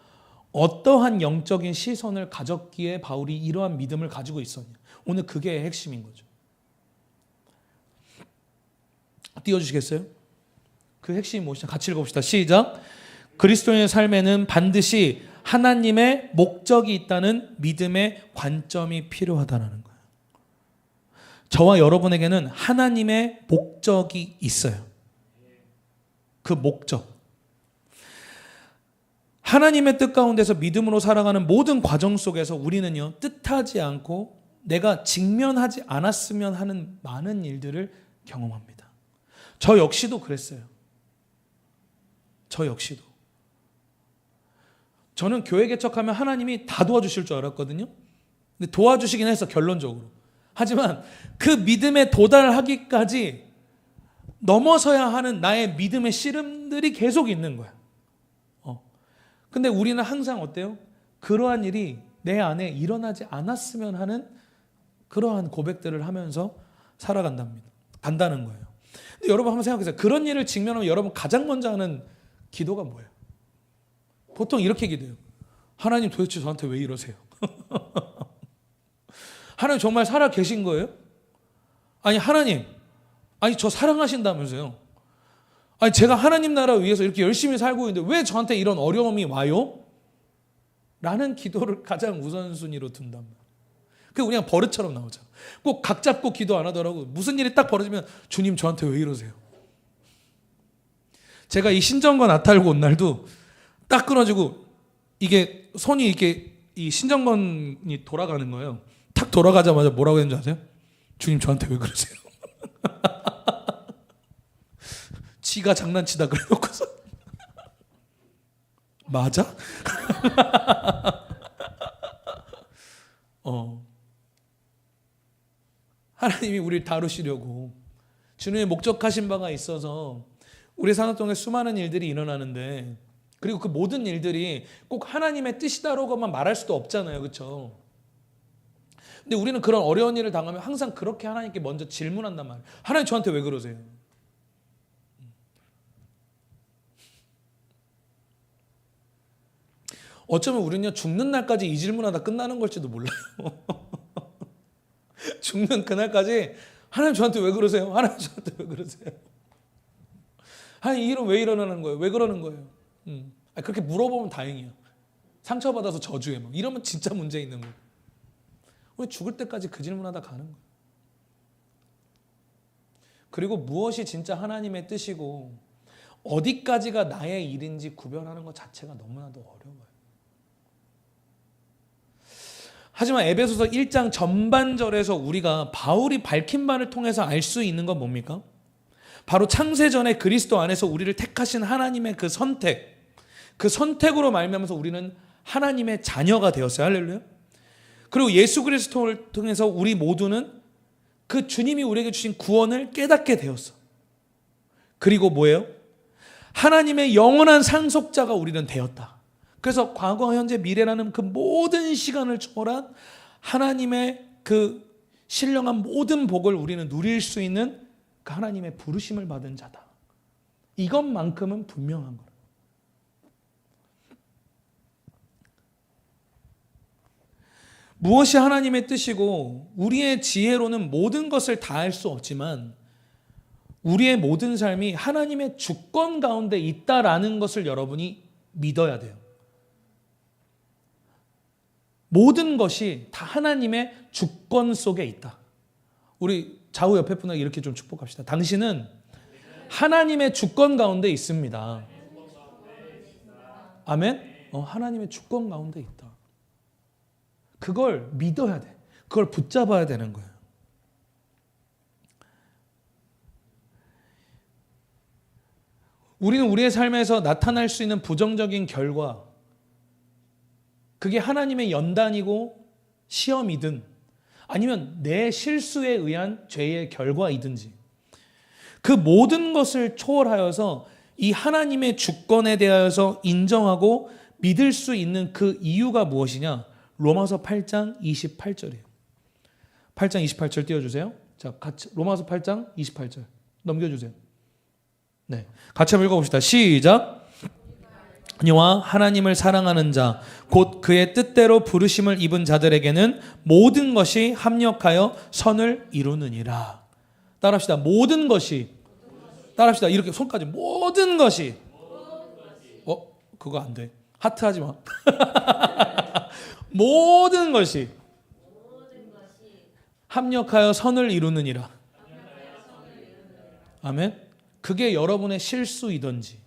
어떠한 영적인 시선을 가졌기에 바울이 이러한 믿음을 가지고 있었냐. 오늘 그게 핵심인 거죠. 띄워주시겠어요? 그 핵심이 무엇이냐? 같이 읽어봅시다. 시작. 그리스도인의 삶에는 반드시 하나님의 목적이 있다는 믿음의 관점이 필요하다는 거예요. 저와 여러분에게는 하나님의 목적이 있어요. 그 목적. 하나님의 뜻 가운데서 믿음으로 살아가는 모든 과정 속에서 우리는요, 뜻하지 않고 내가 직면하지 않았으면 하는 많은 일들을 경험합니다. 저 역시도 그랬어요. 저 역시도. 저는 교회 개척하면 하나님이 다 도와주실 줄 알았거든요. 근데 도와주시긴 했어, 결론적으로. 하지만 그 믿음에 도달하기까지 넘어서야 하는 나의 믿음의 씨름들이 계속 있는 거야. 근데 우리는 항상 어때요? 그러한 일이 내 안에 일어나지 않았으면 하는 그러한 고백들을 하면서 간다는 거예요. 근데 여러분 한번 생각해보세요. 그런 일을 직면하면 여러분 가장 먼저 하는 기도가 뭐예요? 보통 이렇게 기도해요. 하나님 도대체 저한테 왜 이러세요? 하나님 정말 살아 계신 거예요? 아니 하나님, 아니 저 사랑하신다면서요? 아니 제가 하나님 나라 위해서 이렇게 열심히 살고 있는데 왜 저한테 이런 어려움이 와요? 라는 기도를 가장 우선순위로 둔단 말이에요. 그게 그냥 버릇처럼 나오잖아. 꼭 각 잡고 기도 안 하더라고. 무슨 일이 딱 벌어지면 주님 저한테 왜 이러세요? 제가 이 신정건 나탈고 온 날도 딱 끊어지고 이게 손이 이렇게 이 신정건이 돌아가는 거예요. 탁 돌아가자마자 뭐라고 했는지 아세요? 주님 저한테 왜 그러세요? 지가 장난치다 그래놓고서 맞아? 하나님이 우리를 다루시려고 주님의 목적하신 바가 있어서 우리 산업동에 수많은 일들이 일어나는데 그리고 그 모든 일들이 꼭 하나님의 뜻이다라고만 말할 수도 없잖아요. 그렇죠? 근데 우리는 그런 어려운 일을 당하면 항상 그렇게 하나님께 먼저 질문한단 말이에요. 하나님 저한테 왜 그러세요? 어쩌면 우리는요 죽는 날까지 이 질문하다 끝나는 걸지도 몰라요. 죽는 그날까지 하나님 저한테 왜 그러세요? 하나님 저한테 왜 그러세요? 하나님 이 일은 왜 일어나는 거예요? 왜 그러는 거예요? 그렇게 물어보면 다행이야. 상처받아서 저주해 막 이러면 진짜 문제 있는 거예요. 우리 죽을 때까지 그 질문하다 가는 거예요. 그리고 무엇이 진짜 하나님의 뜻이고 어디까지가 나의 일인지 구별하는 것 자체가 너무나도 어려워요. 하지만 에베소서 1장 전반절에서 우리가 바울이 밝힌 바를 통해서 알 수 있는 건 뭡니까? 바로 창세전에 그리스도 안에서 우리를 택하신 하나님의 그 선택, 그 선택으로 말미암아서 우리는 하나님의 자녀가 되었어요. 할렐루야. 그리고 예수 그리스도를 통해서 우리 모두는 그 주님이 우리에게 주신 구원을 깨닫게 되었어. 그리고 뭐예요? 하나님의 영원한 상속자가 우리는 되었다. 그래서 과거, 현재, 미래라는 그 모든 시간을 초월한 하나님의 그 신령한 모든 복을 우리는 누릴 수 있는 그 하나님의 부르심을 받은 자다. 이것만큼은 분명한 거예요. 무엇이 하나님의 뜻이고 우리의 지혜로는 모든 것을 다 할 수 없지만 우리의 모든 삶이 하나님의 주권 가운데 있다라는 것을 여러분이 믿어야 돼요. 모든 것이 다 하나님의 주권 속에 있다. 우리 좌우 옆에 분에게 이렇게 좀 축복합시다. 당신은 하나님의 주권 가운데 있습니다. 아멘? 하나님의 주권 가운데 있다. 그걸 믿어야 돼. 그걸 붙잡아야 되는 거예요. 우리는 우리의 삶에서 나타날 수 있는 부정적인 결과, 그게 하나님의 연단이고 시험이든 아니면 내 실수에 의한 죄의 결과이든지 그 모든 것을 초월하여서 이 하나님의 주권에 대하여서 인정하고 믿을 수 있는 그 이유가 무엇이냐? 로마서 8장 28절이에요. 8장 28절 띄워주세요. 자, 같이 로마서 8장 28절 넘겨주세요. 네, 같이 한번 읽어봅시다. 시작. 그니와 하나님을 사랑하는 자, 곧 그의 뜻대로 부르심을 입은 자들에게는 모든 것이 합력하여 선을 이루느니라. 따라합시다. 모든 것이. 따라합시다. 이렇게 손까지. 모든 것이. 그거 안 돼. 하트 하지 마. 모든 것이 합력하여 선을 이루느니라. 아멘. 그게 여러분의 실수이든지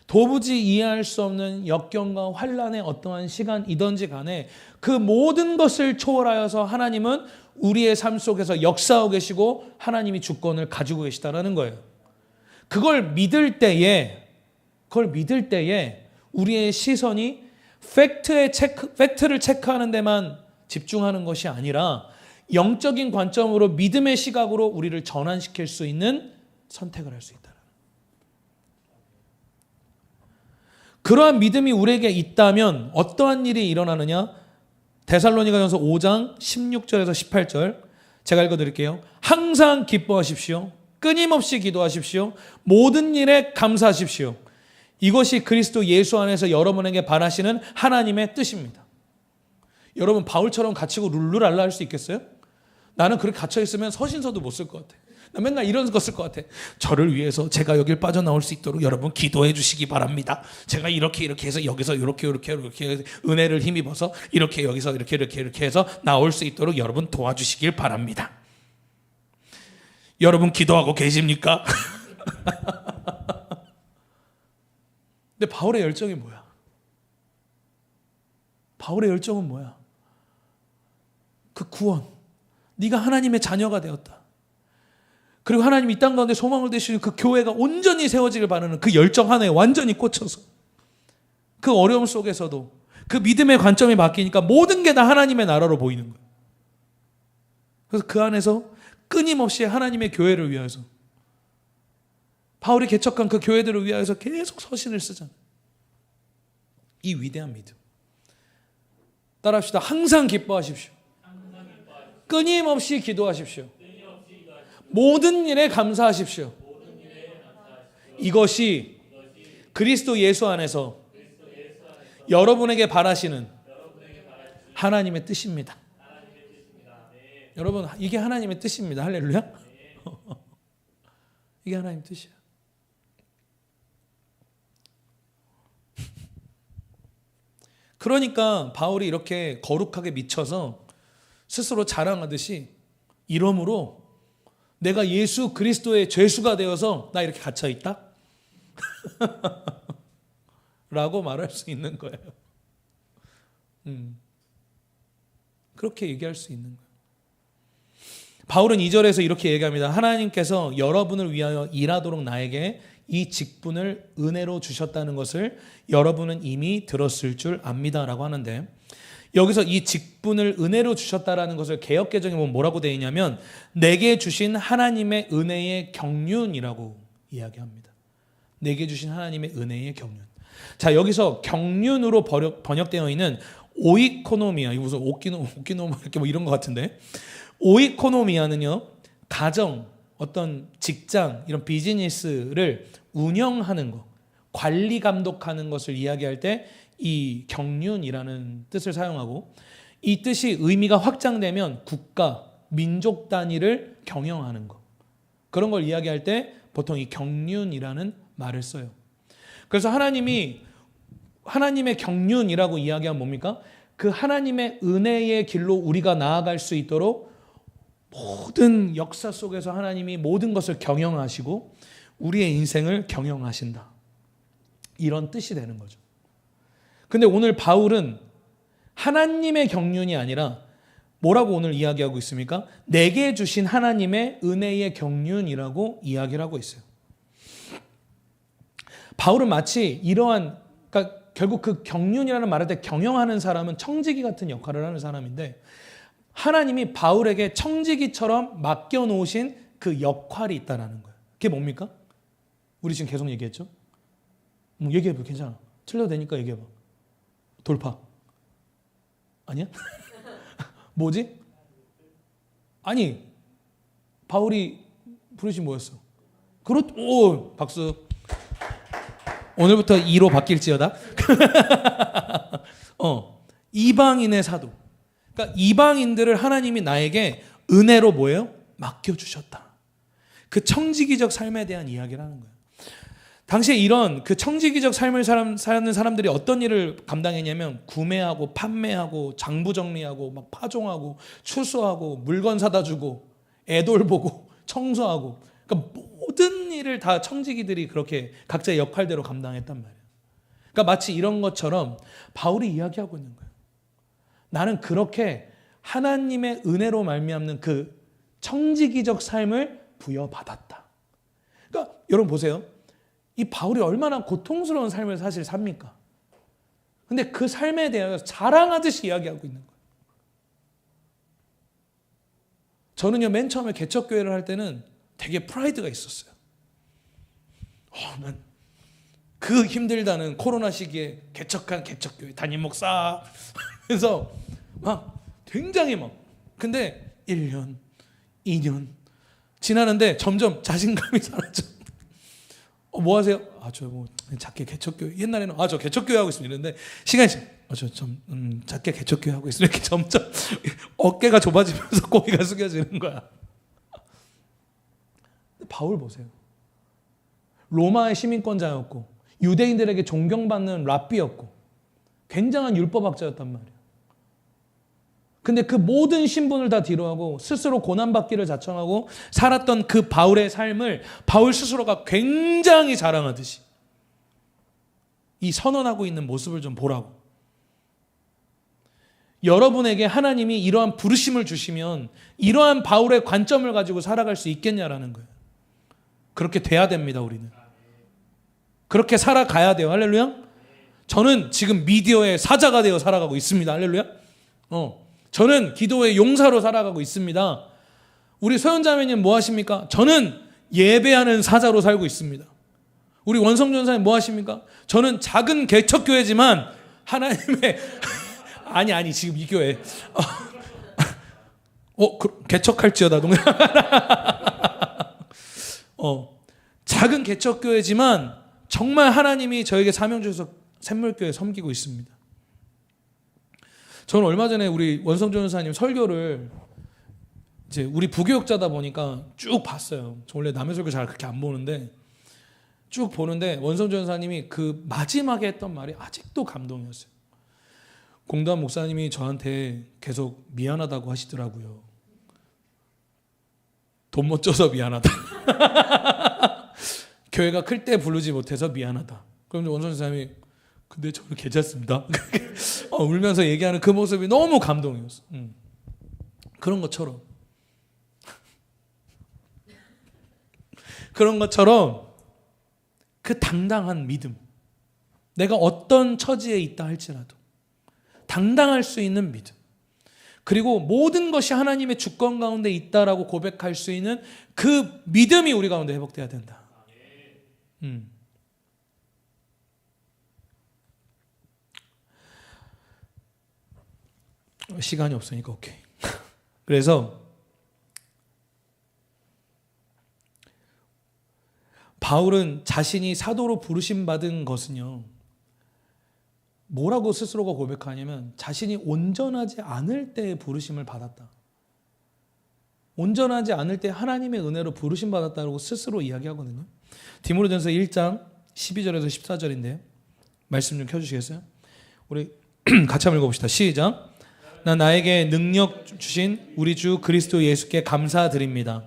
도무지 이해할 수 없는 역경과 환난의 어떠한 시간이든지 간에 그 모든 것을 초월하여서 하나님은 우리의 삶 속에서 역사하고 계시고 하나님이 주권을 가지고 계시다는 거예요. 그걸 믿을 때에 우리의 시선이 팩트를 체크하는 데만 집중하는 것이 아니라 영적인 관점으로 믿음의 시각으로 우리를 전환시킬 수 있는 선택을 할 수 있다. 그러한 믿음이 우리에게 있다면 어떠한 일이 일어나느냐? 데살로니가전서 5장 16절에서 18절 제가 읽어드릴게요. 항상 기뻐하십시오. 끊임없이 기도하십시오. 모든 일에 감사하십시오. 이것이 그리스도 예수 안에서 여러분에게 바라시는 하나님의 뜻입니다. 여러분 바울처럼 갇히고 룰루랄라 할 수 있겠어요? 나는 그렇게 갇혀있으면 서신서도 못 쓸 것 같아. 나 맨날 이런 거 쓸 것 같아. 저를 위해서 제가 여길 빠져나올 수 있도록 여러분 기도해 주시기 바랍니다. 제가 이렇게 해서 여기서 이렇게 은혜를 힘입어서 이렇게 여기서 이렇게 해서 나올 수 있도록 여러분 도와주시길 바랍니다. 여러분 기도하고 계십니까? 근데 바울의 열정이 뭐야? 바울의 열정은 뭐야? 그 구원. 네가 하나님의 자녀가 되었다. 그리고 하나님 이 땅 가운데 소망을 되시는 그 교회가 온전히 세워지길 바라는 그 열정 하나에 완전히 꽂혀서 그 어려움 속에서도 그 믿음의 관점이 바뀌니까 모든 게 다 하나님의 나라로 보이는 거예요. 그래서 그 안에서 끊임없이 하나님의 교회를 위하여서 바울이 개척한 그 교회들을 위하여서 계속 서신을 쓰잖아요. 이 위대한 믿음. 따라합시다. 항상 기뻐하십시오. 끊임없이 기도하십시오. 모든 일에 감사하십시오. 이것이 그리스도 예수 안에서 여러분에게 바라시는 하나님의 뜻입니다. 여러분, 이게 하나님의 뜻입니다. 할렐루야. 이게 하나님 뜻이야. 그러니까 바울이 이렇게 거룩하게 미쳐서 스스로 자랑하듯이 이러므로 내가 예수 그리스도의 죄수가 되어서 나 이렇게 갇혀있다? 라고 말할 수 있는 거예요. 그렇게 얘기할 수 있는 거예요. 바울은 2절에서 이렇게 얘기합니다. 하나님께서 여러분을 위하여 일하도록 나에게 이 직분을 은혜로 주셨다는 것을 여러분은 이미 들었을 줄 압니다 라고 하는데, 여기서 이 직분을 은혜로 주셨다라는 것을 개역개정에 보면 뭐라고 되어 있냐면 내게 주신 하나님의 은혜의 경륜이라고 이야기합니다. 내게 주신 하나님의 은혜의 경륜. 자, 여기서 경륜으로 번역되어 있는 오이코노미아, 이거 무슨 오키노마 이렇게 뭐 이런 것 같은데, 오이코노미아는요 가정, 어떤 직장, 이런 비즈니스를 운영하는 것, 관리 감독하는 것을 이야기할 때 이 경륜이라는 뜻을 사용하고, 이 뜻이 의미가 확장되면 국가, 민족 단위를 경영하는 것. 그런 걸 이야기할 때 보통 이 경륜이라는 말을 써요. 그래서 하나님의 경륜이라고 이야기하면 뭡니까? 그 하나님의 은혜의 길로 우리가 나아갈 수 있도록 모든 역사 속에서 하나님이 모든 것을 경영하시고 우리의 인생을 경영하신다. 이런 뜻이 되는 거죠. 근데 오늘 바울은 하나님의 경륜이 아니라 뭐라고 오늘 이야기하고 있습니까? 내게 주신 하나님의 은혜의 경륜이라고 이야기를 하고 있어요. 바울은 마치 이러한, 그러니까 결국 그 경륜이라는 말할 때 경영하는 사람은 청지기 같은 역할을 하는 사람인데 하나님이 바울에게 청지기처럼 맡겨놓으신 그 역할이 있다는 거예요. 그게 뭡니까? 우리 지금 계속 얘기했죠? 얘기해봐. 괜찮아. 틀려도 되니까 얘기해봐. 돌파. 아니야? 뭐지? 아니, 바울이 부르신 뭐였어? 오, 박수. 오늘부터 2로 바뀔지어다. 이방인의 사도. 그러니까 이방인들을 하나님이 나에게 은혜로 뭐예요? 맡겨주셨다. 그 청지기적 삶에 대한 이야기를 하는 거예요. 당시에 이런 그 청지기적 삶을 사는 사람들이 어떤 일을 감당했냐면 구매하고 판매하고 장부 정리하고 막 파종하고 추수하고 물건 사다 주고 애돌 보고 청소하고, 그러니까 모든 일을 다 청지기들이 그렇게 각자의 역할대로 감당했단 말이에요. 그러니까 마치 이런 것처럼 바울이 이야기하고 있는 거예요. 나는 그렇게 하나님의 은혜로 말미암는 그 청지기적 삶을 부여받았다. 그러니까 여러분 보세요. 이 바울이 얼마나 고통스러운 삶을 사실 삽니까? 근데 그 삶에 대해서 자랑하듯이 이야기하고 있는 거예요. 저는요, 맨 처음에 개척교회를 할 때는 되게 프라이드가 있었어요. 난 그 힘들다는 코로나 시기에 개척한 개척교회 담임 목사 그래서 막 굉장히 근데 1년, 2년 지나는데 점점 자신감이 사라져. 뭐 하세요? 저 뭐 작게 개척교회. 옛날에는 저 개척교회 하고 있습니다. 이랬는데 시간이 저 좀 작게 개척교회 하고 있어요. 이렇게 점점 어깨가 좁아지면서 고개가 숙여지는 거야. 바울 보세요. 로마의 시민권자였고 유대인들에게 존경받는 랍비였고 굉장한 율법학자였단 말이에요. 근데 그 모든 신분을 다 뒤로하고 스스로 고난받기를 자청하고 살았던 그 바울의 삶을 바울 스스로가 굉장히 자랑하듯이 이 선언하고 있는 모습을 좀 보라고. 여러분에게 하나님이 이러한 부르심을 주시면 이러한 바울의 관점을 가지고 살아갈 수 있겠냐라는 거예요. 그렇게 돼야 됩니다. 우리는 그렇게 살아가야 돼요. 할렐루야. 저는 지금 미디어의 사자가 되어 살아가고 있습니다. 할렐루야. 저는 기도의 용사로 살아가고 있습니다. 우리 소연자매님 뭐 하십니까? 저는 예배하는 사자로 살고 있습니다. 우리 원성전사님 뭐 하십니까? 저는 작은 개척교회지만 하나님의 아니 지금 이 교회 개척할지어다 동네 작은 개척교회지만 정말 하나님이 저에게 사명 주셔서 샘물교회 섬기고 있습니다. 저는 얼마 전에 우리 원성준 전사님 설교를 이제 우리 부교육자다 보니까 쭉 봤어요. 저 원래 남의 설교 잘 그렇게 안 보는데 쭉 보는데 원성준 전사님이 그 마지막에 했던 말이 아직도 감동이었어요. 공도한 목사님이 저한테 계속 미안하다고 하시더라고요. 돈 못 줘서 미안하다. 교회가 클 때 부르지 못해서 미안하다. 그럼 원성준 전사님이 근데 저는 괜찮습니다. 울면서 얘기하는 그 모습이 너무 감동이었어. 그런 것처럼 그 당당한 믿음. 내가 어떤 처지에 있다 할지라도 당당할 수 있는 믿음. 그리고 모든 것이 하나님의 주권 가운데 있다라고 고백할 수 있는 그 믿음이 우리 가운데 회복돼야 된다. 시간이 없으니까 오케이. 그래서 바울은 자신이 사도로 부르심 받은 것은요, 뭐라고 스스로가 고백하냐면 자신이 온전하지 않을 때의 부르심을 받았다. 온전하지 않을 때 하나님의 은혜로 부르심 받았다고 스스로 이야기하거든요. 디모데전서 1장 12절에서 14절인데 말씀 좀 켜주시겠어요? 우리 같이 한번 읽어봅시다. 시작. 나 나에게 능력 주신 우리 주 그리스도 예수께 감사드립니다.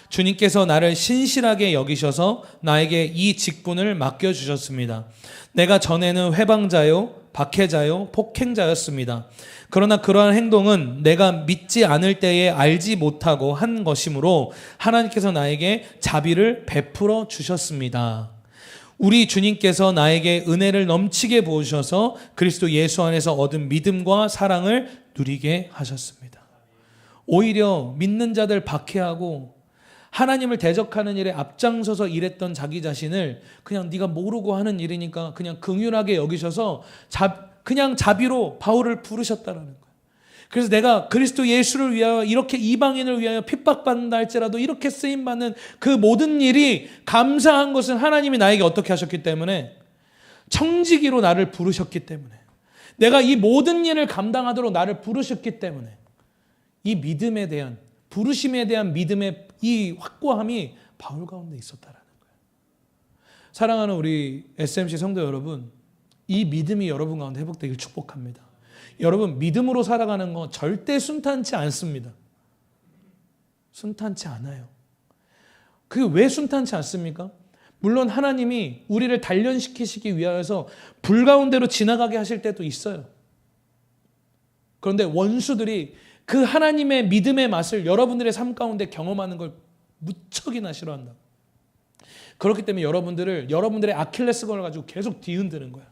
주님께서 나를 신실하게 여기셔서 나에게 이 직분을 맡겨주셨습니다. 내가 전에는 회방자요, 박해자요, 폭행자였습니다. 그러나 그러한 행동은 내가 믿지 않을 때에 알지 못하고 한 것이므로 하나님께서 나에게 자비를 베풀어 주셨습니다. 우리 주님께서 나에게 은혜를 넘치게 부으셔서 그리스도 예수 안에서 얻은 믿음과 사랑을 누리게 하셨습니다. 오히려 믿는 자들 박해하고 하나님을 대적하는 일에 앞장서서 일했던 자기 자신을 그냥 네가 모르고 하는 일이니까 그냥 긍휼하게 여기셔서 그냥 자비로 바울을 부르셨다라는 거예요. 그래서 내가 그리스도 예수를 위하여 이렇게 이방인을 위하여 핍박받는다 할지라도 이렇게 쓰임받는 그 모든 일이 감사한 것은 하나님이 나에게 어떻게 하셨기 때문에 청지기로 나를 부르셨기 때문에 내가 이 모든 일을 감당하도록 나를 부르셨기 때문에 이 믿음에 대한 부르심에 대한 믿음의 이 확고함이 바울 가운데 있었다라는 거예요. 사랑하는 우리 SMC 성도 여러분, 이 믿음이 여러분 가운데 회복되길 축복합니다. 여러분, 믿음으로 살아가는 건 절대 순탄치 않습니다. 순탄치 않아요. 그게 왜 순탄치 않습니까? 물론 하나님이 우리를 단련시키시기 위하여서 불 가운데로 지나가게 하실 때도 있어요. 그런데 원수들이 그 하나님의 믿음의 맛을 여러분들의 삶 가운데 경험하는 걸 무척이나 싫어한다. 그렇기 때문에 여러분들의 아킬레스건을 가지고 계속 뒤흔드는 거야.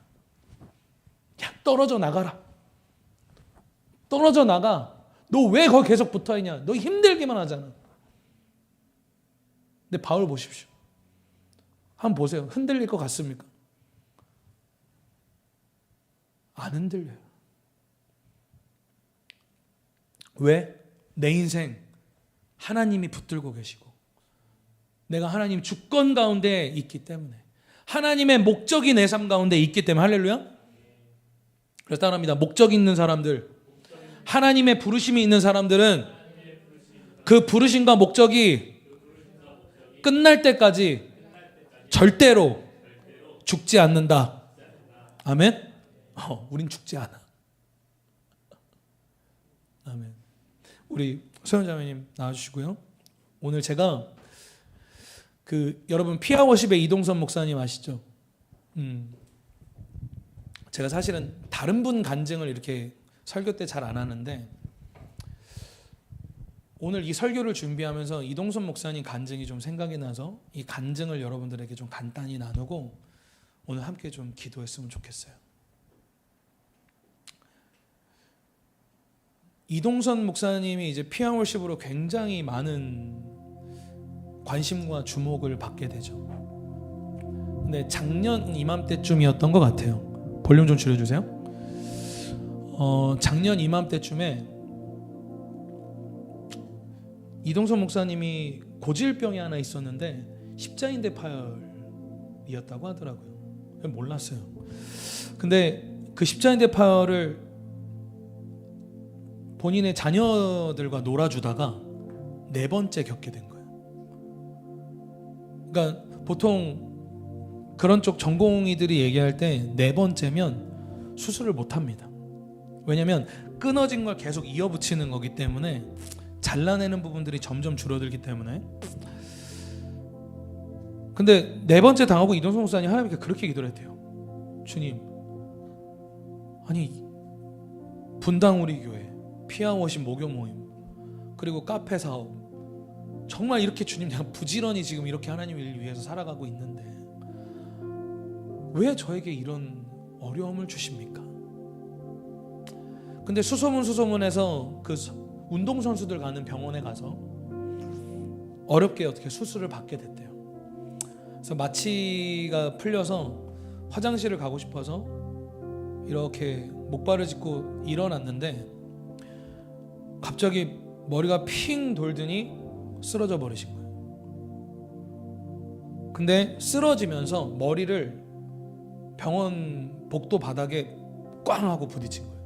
야, 떨어져 나가라. 떨어져 나가. 너 왜 거기 계속 붙어있냐. 너 힘들기만 하잖아. 근데 바울 보십시오. 한번 보세요. 흔들릴 것 같습니까? 안 흔들려요. 왜? 내 인생 하나님이 붙들고 계시고 내가 하나님 주권 가운데 있기 때문에 하나님의 목적이 내 삶 가운데 있기 때문에 할렐루야? 그래서 따라합니다. 목적 있는 사람들, 하나님의 부르심이 있는 사람들은 그 부르심과 목적이 끝날 때까지 절대로 죽지 않는다. 아멘? 우린 죽지 않아. 아멘. 우리 소연자매님 나와주시고요. 오늘 제가 여러분 피아워십의 이동선 목사님 아시죠? 제가 사실은 다른 분 간증을 이렇게 설교 때 잘 안 하는데 오늘 이 설교를 준비하면서 이동선 목사님 간증이 좀 생각이 나서 이 간증을 여러분들에게 좀 간단히 나누고 오늘 함께 좀 기도했으면 좋겠어요. 이동선 목사님이 이제 피아월십으로 굉장히 많은 관심과 주목을 받게 되죠. 근데 작년 이맘때쯤이었던 것 같아요. 볼륨 좀 줄여주세요. 작년 이맘때쯤에 이동선 목사님이 고질병이 하나 있었는데 십자인대 파열이었다고 하더라고요. 몰랐어요. 근데 그 십자인대 파열을 본인의 자녀들과 놀아주다가 4번째 겪게 된 거예요. 그러니까 보통 그런 쪽 전공의들이 얘기할 때 4번째면 수술을 못합니다. 왜냐하면 끊어진 걸 계속 이어붙이는 거기 때문에 잘라내는 부분들이 점점 줄어들기 때문에. 근데 4번째 당하고 이동성 목사님 하나님께 그렇게 기도를 했대요. 주님, 아니 분당 우리 교회, 피아워십 목요 모임, 그리고 카페 사업, 정말 이렇게 주님 내가 부지런히 지금 이렇게 하나님 일 위해서 살아가고 있는데 왜 저에게 이런 어려움을 주십니까? 근데 수소문에서 그 운동선수들 가는 병원에 가서 어렵게 어떻게 수술을 받게 됐대요. 그래서 마취가 풀려서 화장실을 가고 싶어서 이렇게 목발을 짚고 일어났는데 갑자기 머리가 핑 돌더니 쓰러져 버리신 거예요. 근데 쓰러지면서 머리를 병원 복도 바닥에 꽝 하고 부딪힌 거예요.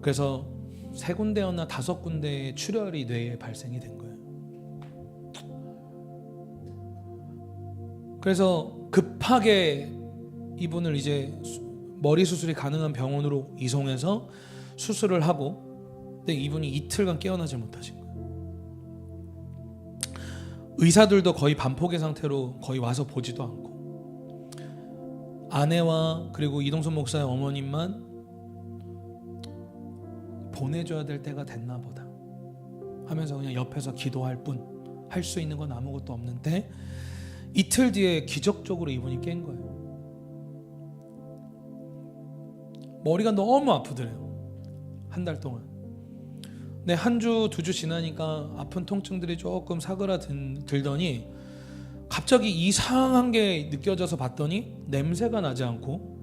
그래서 3군데였나 5군데의 출혈이 뇌에 발생이 된 거예요. 그래서 급하게 이분을 이제 머리 수술이 가능한 병원으로 이송해서 수술을 하고, 근데 이분이 이틀간 깨어나지 못하신 거예요. 의사들도 거의 반포기 상태로 거의 와서 보지도 않고, 아내와 그리고 이동선 목사의 어머님만 보내줘야 될 때가 됐나 보다 하면서 그냥 옆에서 기도할 뿐, 할 수 있는 건 아무것도 없는데, 이틀 뒤에 기적적으로 이분이 깬 거예요. 머리가 너무 아프더래요. 한 달 동안. 근데 한 주, 2주 지나니까 아픈 통증들이 조금 사그라들더니 갑자기 이상한 게 느껴져서 봤더니 냄새가 나지 않고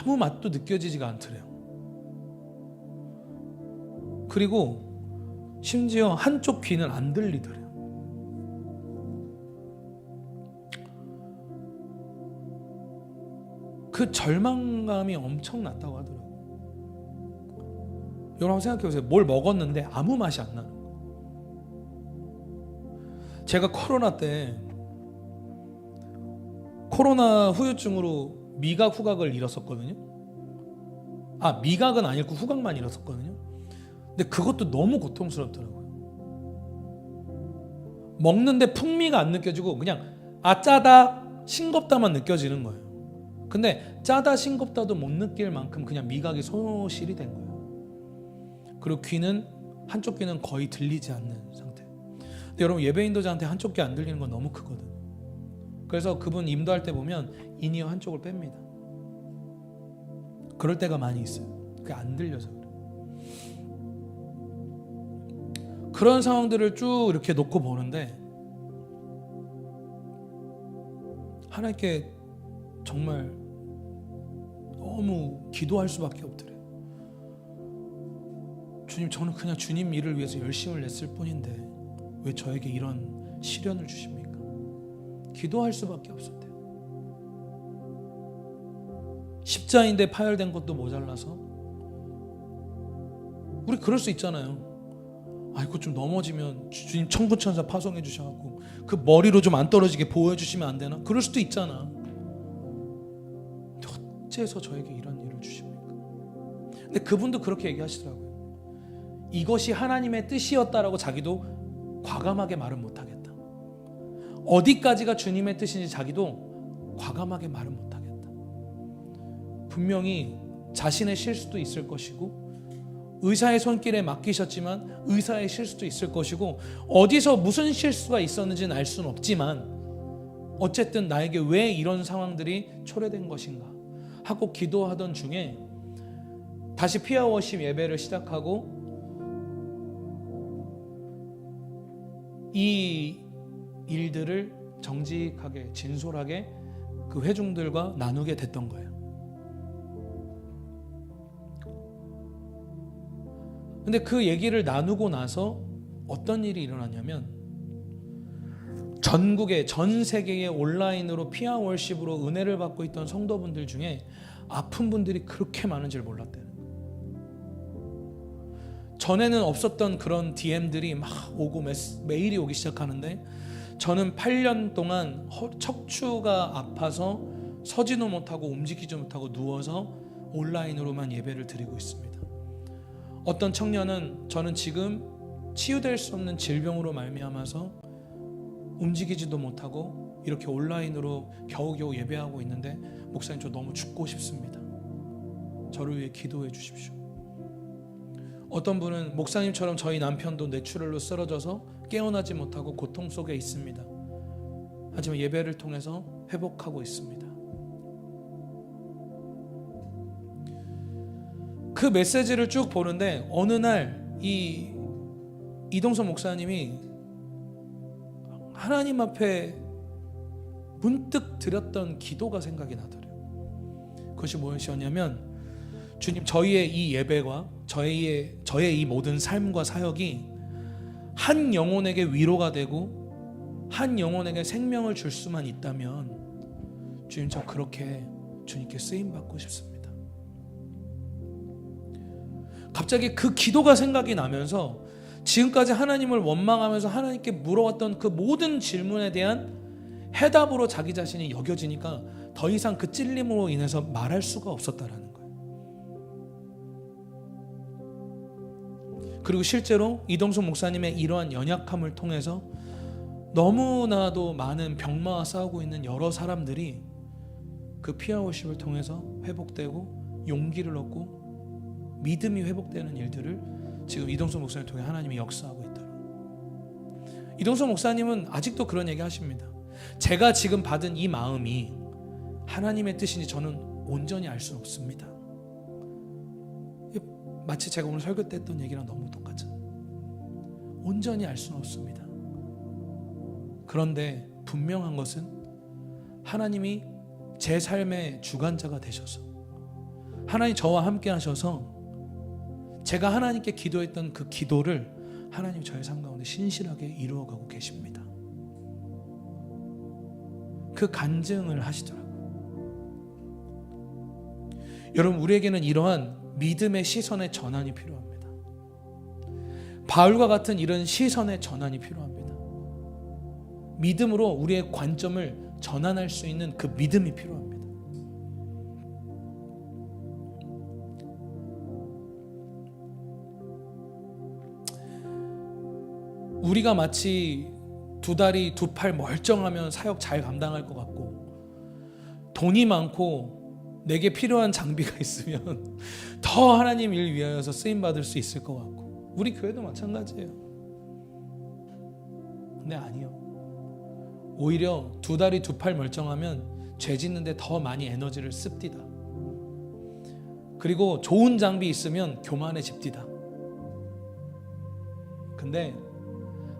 아무 맛도 느껴지지가 않더래요. 그리고 심지어 한쪽 귀는 안 들리더래요. 그 절망감이 엄청났다고 하더라고요. 여러분 한번 생각해보세요. 뭘 먹었는데 아무 맛이 안 나는 거예요. 제가 코로나 때 코로나 후유증으로 미각 후각을 잃었었거든요. 미각은 아니고 후각만 잃었었거든요. 근데 그것도 너무 고통스럽더라고요. 먹는데 풍미가 안 느껴지고 그냥 짜다 싱겁다만 느껴지는 거예요. 근데 짜다 싱겁다도 못 느낄 만큼 그냥 미각이 소실이 된 거예요. 그리고 귀는, 한쪽 귀는 거의 들리지 않는 상태. 근데 여러분 예배인도자한테 한쪽 귀 안 들리는 건 너무 크거든요. 그래서 그분 인도할 때 보면 인이어 한쪽을 뺍니다. 그럴 때가 많이 있어요. 그게 안 들려서 그래요. 그런 상황들을 쭉 이렇게 놓고 보는데 하나님께 정말 너무 기도할 수밖에 없더래요. 주님, 저는 그냥 주님 일을 위해서 열심을 냈을 뿐인데 왜 저에게 이런 시련을 주십니까? 기도할 수밖에 없었대요. 십자인대 파열된 것도 모자라서. 우리 그럴 수 있잖아요. 이거 좀 넘어지면 주님 천군천사 파송해 주셔갖고 그 머리로 좀 안 떨어지게 보호해 주시면 안 되나? 그럴 수도 있잖아. 어째서 저에게 이런 일을 주십니까? 근데 그분도 그렇게 얘기하시더라고요. 이것이 하나님의 뜻이었다라고 자기도 과감하게 말은 못하겠다. 어디까지가 주님의 뜻인지 자기도 과감하게 말은 못하겠다. 분명히 자신의 실수도 있을 것이고 의사의 손길에 맡기셨지만 의사의 실수도 있을 것이고 어디서 무슨 실수가 있었는지는 알 수는 없지만 어쨌든 나에게 왜 이런 상황들이 초래된 것인가 하고 기도하던 중에 다시 피아 워십 예배를 시작하고 이 일들을 정직하게 진솔하게 그 회중들과 나누게 됐던 거예요. 근데 그 얘기를 나누고 나서 어떤 일이 일어나냐면 전국에 전 세계에 온라인으로 피아 월십으로 은혜를 받고 있던 성도분들 중에 아픈 분들이 그렇게 많은 줄 몰랐대요. 전에는 없었던 그런 DM들이 막 오고 메일이 오기 시작하는데 저는 8년 동안 척추가 아파서 서지도 못하고 움직이지 못하고 누워서 온라인으로만 예배를 드리고 있습니다. 어떤 청년은 저는 지금 치유될 수 없는 질병으로 말미암아서 움직이지도 못하고 이렇게 온라인으로 겨우겨우 예배하고 있는데 목사님 저 너무 죽고 싶습니다. 저를 위해 기도해 주십시오. 어떤 분은 목사님처럼 저희 남편도 뇌출혈로 쓰러져서 깨어나지 못하고 고통 속에 있습니다. 하지만 예배를 통해서 회복하고 있습니다. 그 메시지를 쭉 보는데 어느 날 이 이동선 목사님이 하나님 앞에 문득 드렸던 기도가 생각이 나더래요. 그것이 무엇이었냐면 주님 저희의 이 예배와 저의 이 모든 삶과 사역이 한 영혼에게 위로가 되고 한 영혼에게 생명을 줄 수만 있다면 주님 저 그렇게 주님께 쓰임받고 싶습니다. 갑자기 그 기도가 생각이 나면서 지금까지 하나님을 원망하면서 하나님께 물어왔던 그 모든 질문에 대한 해답으로 자기 자신이 여겨지니까 더 이상 그 찔림으로 인해서 말할 수가 없었다라는 거예요. 그리고 실제로 이동수 목사님의 이러한 연약함을 통해서 너무나도 많은 병마와 싸우고 있는 여러 사람들이 그 피아워십을 통해서 회복되고 용기를 얻고 믿음이 회복되는 일들을 지금 이동수 목사님을 통해 하나님이 역사하고 있다. 이동수 목사님은 아직도 그런 얘기 하십니다. 제가 지금 받은 이 마음이 하나님의 뜻인지 저는 온전히 알 수 없습니다. 마치 제가 오늘 설교 때 했던 얘기랑 너무 똑같잖아요. 온전히 알 수는 없습니다. 그런데 분명한 것은 하나님이 제 삶의 주관자가 되셔서 하나님 저와 함께 하셔서 제가 하나님께 기도했던 그 기도를 하나님 저의 삶 가운데 신실하게 이루어가고 계십니다. 그 간증을 하시더라고요. 여러분, 우리에게는 이러한 믿음의 시선의 전환이 필요합니다. 바울과 같은 이런 시선의 전환이 필요합니다. 믿음으로 우리의 관점을 전환할 수 있는 그 믿음이 필요합니다. 우리가 마치 두 다리 두 팔 멀쩡하면 사역 잘 감당할 것 같고 돈이 많고 내게 필요한 장비가 있으면 더 하나님 일 위하여서 쓰임받을 수 있을 것 같고 우리 교회도 마찬가지예요. 근데 아니요. 오히려 두 다리 두 팔 멀쩡하면 죄 짓는데 더 많이 에너지를 씁디다. 그리고 좋은 장비 있으면 교만해집디다. 근데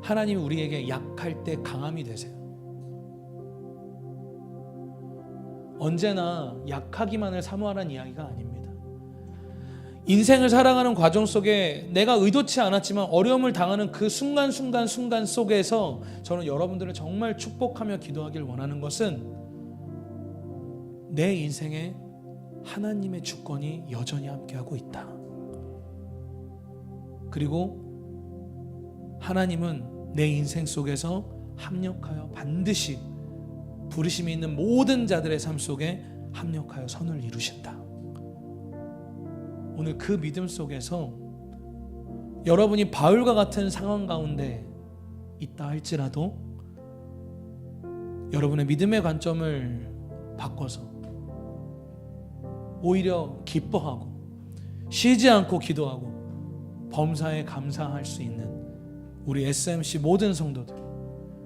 하나님이 우리에게 약할 때 강함이 되세요. 언제나 약하기만을 사모하라는 이야기가 아닙니다. 인생을 살아가는 과정 속에 내가 의도치 않았지만 어려움을 당하는 그 순간 속에서 저는 여러분들을 정말 축복하며 기도하길 원하는 것은 내 인생에 하나님의 주권이 여전히 함께하고 있다. 그리고 하나님은 내 인생 속에서 합력하여 반드시 부르심이 있는 모든 자들의 삶 속에 합력하여 선을 이루신다. 오늘 그 믿음 속에서 여러분이 바울과 같은 상황 가운데 있다 할지라도 여러분의 믿음의 관점을 바꿔서 오히려 기뻐하고 쉬지 않고 기도하고 범사에 감사할 수 있는 우리 SMC 모든 성도들,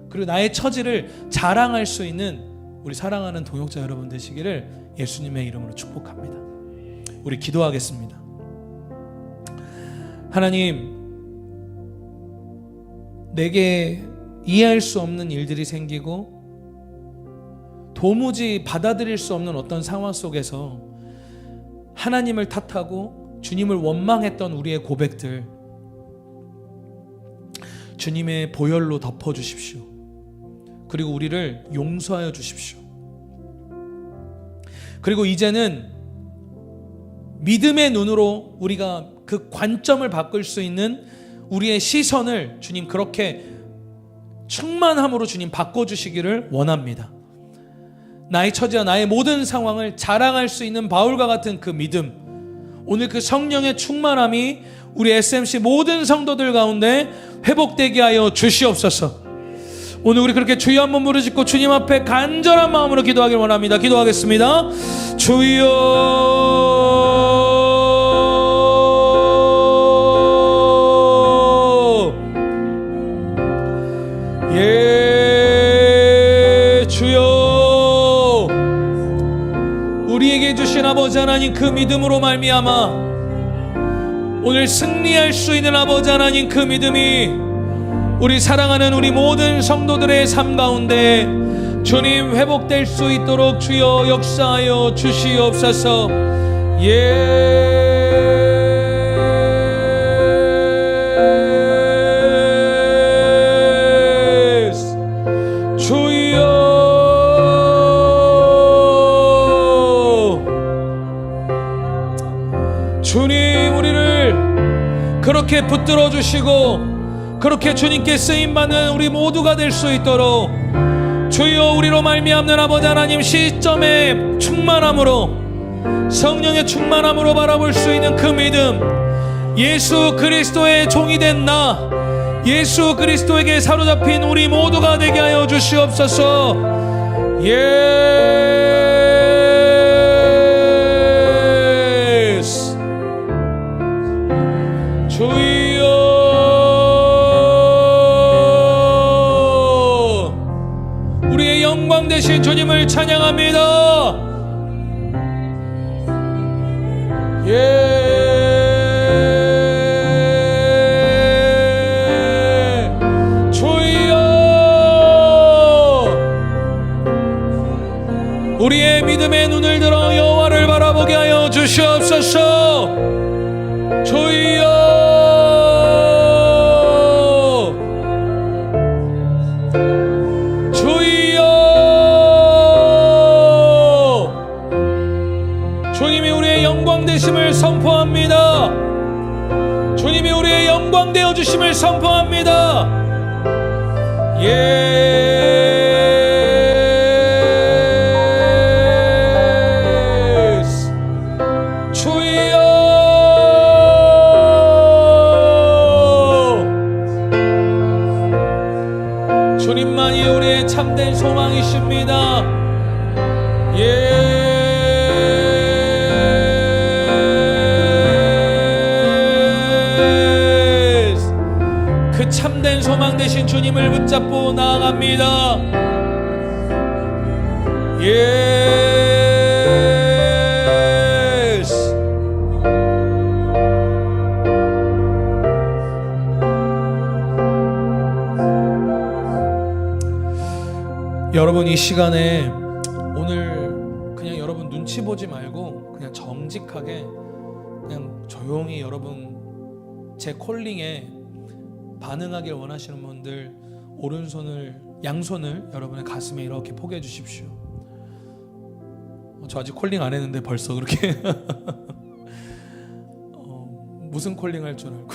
그리고 나의 처지를 자랑할 수 있는 우리 사랑하는 동역자 여러분 되시기를 예수님의 이름으로 축복합니다. 우리 기도하겠습니다. 하나님, 내게 이해할 수 없는 일들이 생기고 도무지 받아들일 수 없는 어떤 상황 속에서 하나님을 탓하고 주님을 원망했던 우리의 고백들 주님의 보혈로 덮어주십시오. 그리고 우리를 용서하여 주십시오. 그리고 이제는 믿음의 눈으로 우리가 그 관점을 바꿀 수 있는 우리의 시선을 주님 그렇게 충만함으로 주님 바꿔주시기를 원합니다. 나의 처지와 나의 모든 상황을 자랑할 수 있는 바울과 같은 그 믿음, 오늘 그 성령의 충만함이 우리 SMC 모든 성도들 가운데 회복되게 하여 주시옵소서. 오늘 우리 그렇게 주여 한번 부르짖고 주님 앞에 간절한 마음으로 기도하길 원합니다. 기도하겠습니다. 주여, 예, 주여, 우리에게 주신 아버지 하나님 그 믿음으로 말미암아 오늘 승리할 수 있는 아버지 하나님 그 믿음이 우리 사랑하는 우리 모든 성도들의 삶 가운데 주님 회복될 수 있도록 주여 역사하여 주시옵소서. 예스 주여, 주님, 우리를 그렇게 붙들어 주시고 그렇게 주님께 쓰임받는 우리 모두가 될 수 있도록 주여, 우리로 말미암는 아버지 하나님 시점의 충만함으로, 성령의 충만함으로 바라볼 수 있는 그 믿음, 예수 그리스도의 종이 된 나, 예수 그리스도에게 사로잡힌 우리 모두가 되게 하여 주시옵소서. 예스 주여, 우리의 영광 되신 주님을 찬양합니다. 주여, 우리의 믿음의 눈을 들어 여호와를 바라보게 하여 주시옵소서. 주여, 주여, 주님이 우리의 영광 되심을 선포합니다. 주님이 우리의 영광 되어 주심을 선포합니다. 예스 주여, 주님만이 우리의 참된 소망이십니다. 그 참된 소망 되신 주님을 붙잡고 나아갑니다. 예스 여러분, 이 시간에 오늘 그냥 여러분 눈치 보지 말고 그냥 정직하게 그냥 조용히 여러분 제 콜링에 반응하길 원하시는 분들 오른손을, 양손을 여러분의 가슴에 이렇게 포개해 주십시오. 저 아직 콜링 안 했는데 벌써 그렇게 무슨 콜링 할 줄 알고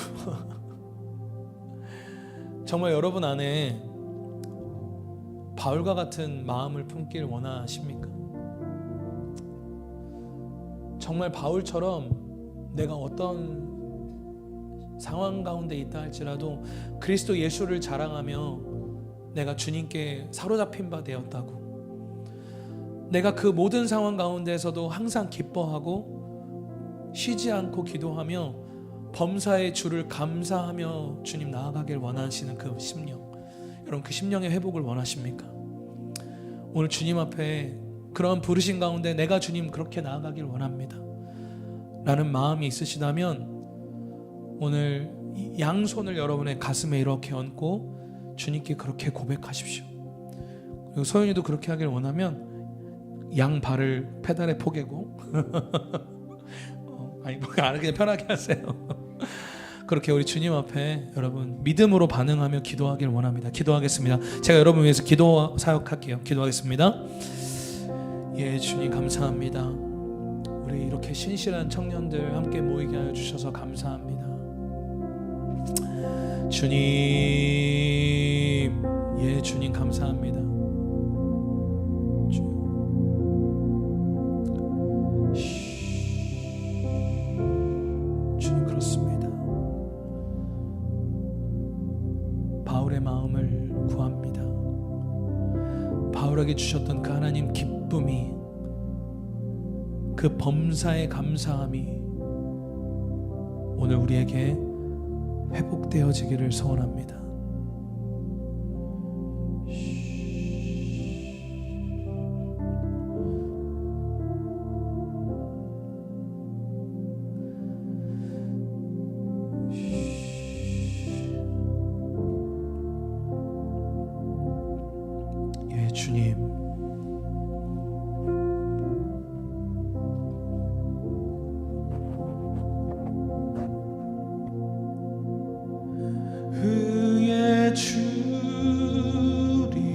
정말 여러분 안에 바울과 같은 마음을 품길 원하십니까? 정말 바울처럼 내가 어떤 상황 가운데 있다 할지라도 그리스도 예수를 자랑하며 내가 주님께 사로잡힌 바 되었다고, 내가 그 모든 상황 가운데에서도 항상 기뻐하고 쉬지 않고 기도하며 범사의 주를 감사하며 주님 나아가길 원하시는 그 심령, 여러분 그 심령의 회복을 원하십니까? 오늘 주님 앞에 그런 부르신 가운데 내가 주님 그렇게 나아가길 원합니다 라는 마음이 있으시다면 오늘 양손을 여러분의 가슴에 이렇게 얹고 주님께 그렇게 고백하십시오. 그리고 소연이도 그렇게 하길 원하면 양 발을 페달에 포개고 아니 그냥 편하게 하세요. 그렇게 우리 주님 앞에 여러분 믿음으로 반응하며 기도하길 원합니다. 기도하겠습니다. 제가 여러분 위해서 기도 사역할게요. 기도하겠습니다. 예, 주님 감사합니다. 우리 이렇게 신실한 청년들 함께 모이게 하여 주셔서 감사합니다. 주님, 예, 주님 감사합니다. 주님 그렇습니다. 바울의 마음을 구합니다. 바울에게 주셨던 그 하나님 기쁨이, 그 범사의 감사함이 오늘 우리에게 회복되어지기를 소원합니다. 예, 주님.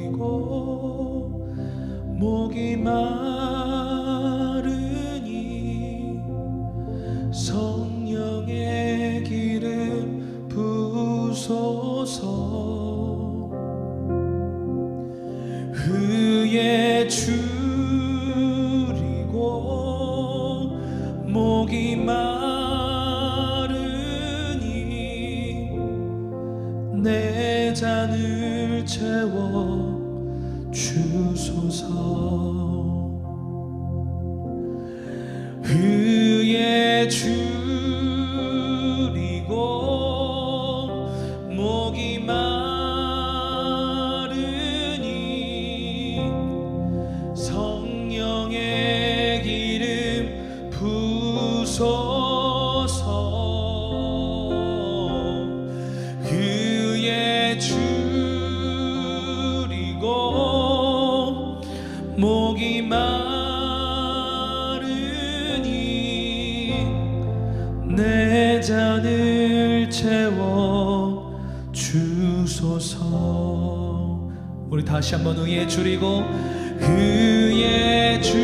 줄이고 목이 마르니 성 성령의 기름 부소서. 의에 줄이고 목이 마르니 내 잔을 채워 주소서. 의에 줄이고 목이 마르니 성령의 기름 부소서. 의에 줄이고 목이 마르니 내 잔을 채워 주소서. 우리 다시 한번 의에 줄이고 의에 줄이고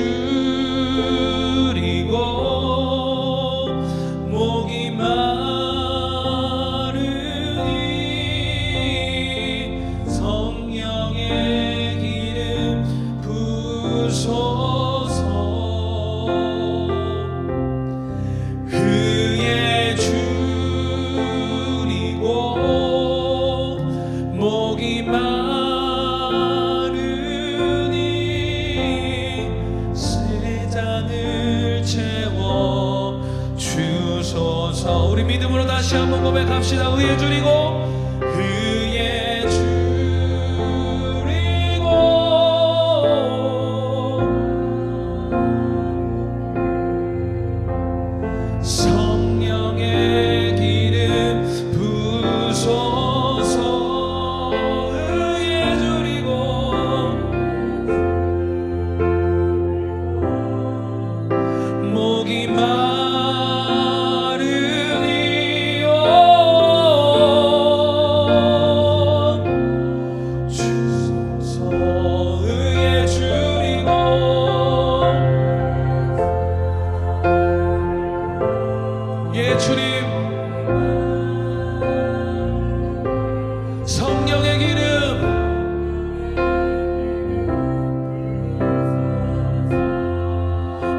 목이 마르니 성령의 기름 부소서. 의에 줄이고 목이 마르니 새 잔을 채워 주소서. 우리 믿음으로 다시 한번 고백합시다. 의에 줄이고 의에 줄이고 성령의 기름 부소서. 의에 줄이고 목이 마르니요 주소서. 의에 줄이고 예 주님 성령의 기름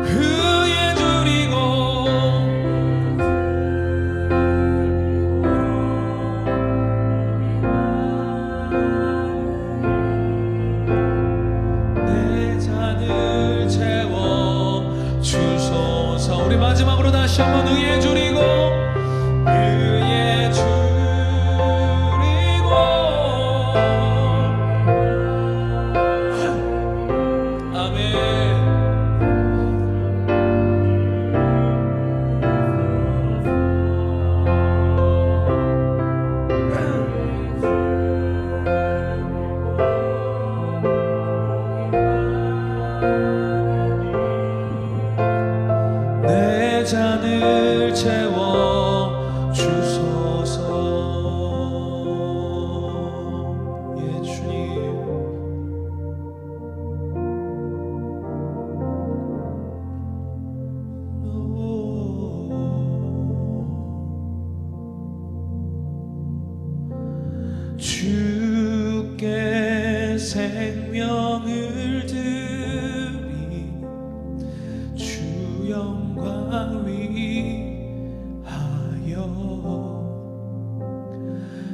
의에 줄이고 내 잔을 채워 주소서. 우리 마지막으로 다시 한번 의에 줄이고 의에 줄이고 아멘. 내 잔을 채워 주소서. 예 주님 주께 생명을 드리 주 영광 위하여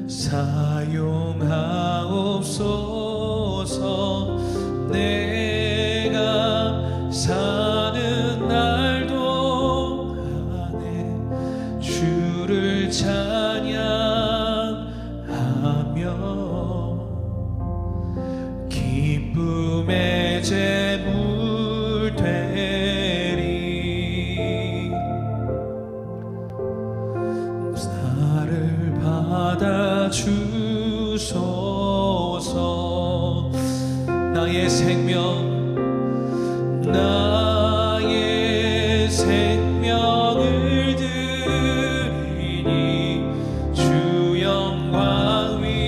사용하옵소서. 내가 사는 날 동안에 주를 찬양하며 기쁨의 제물 되리. 나를 받아주소서. 나의 생명 나의 생명을 드리니 주 영광 위하여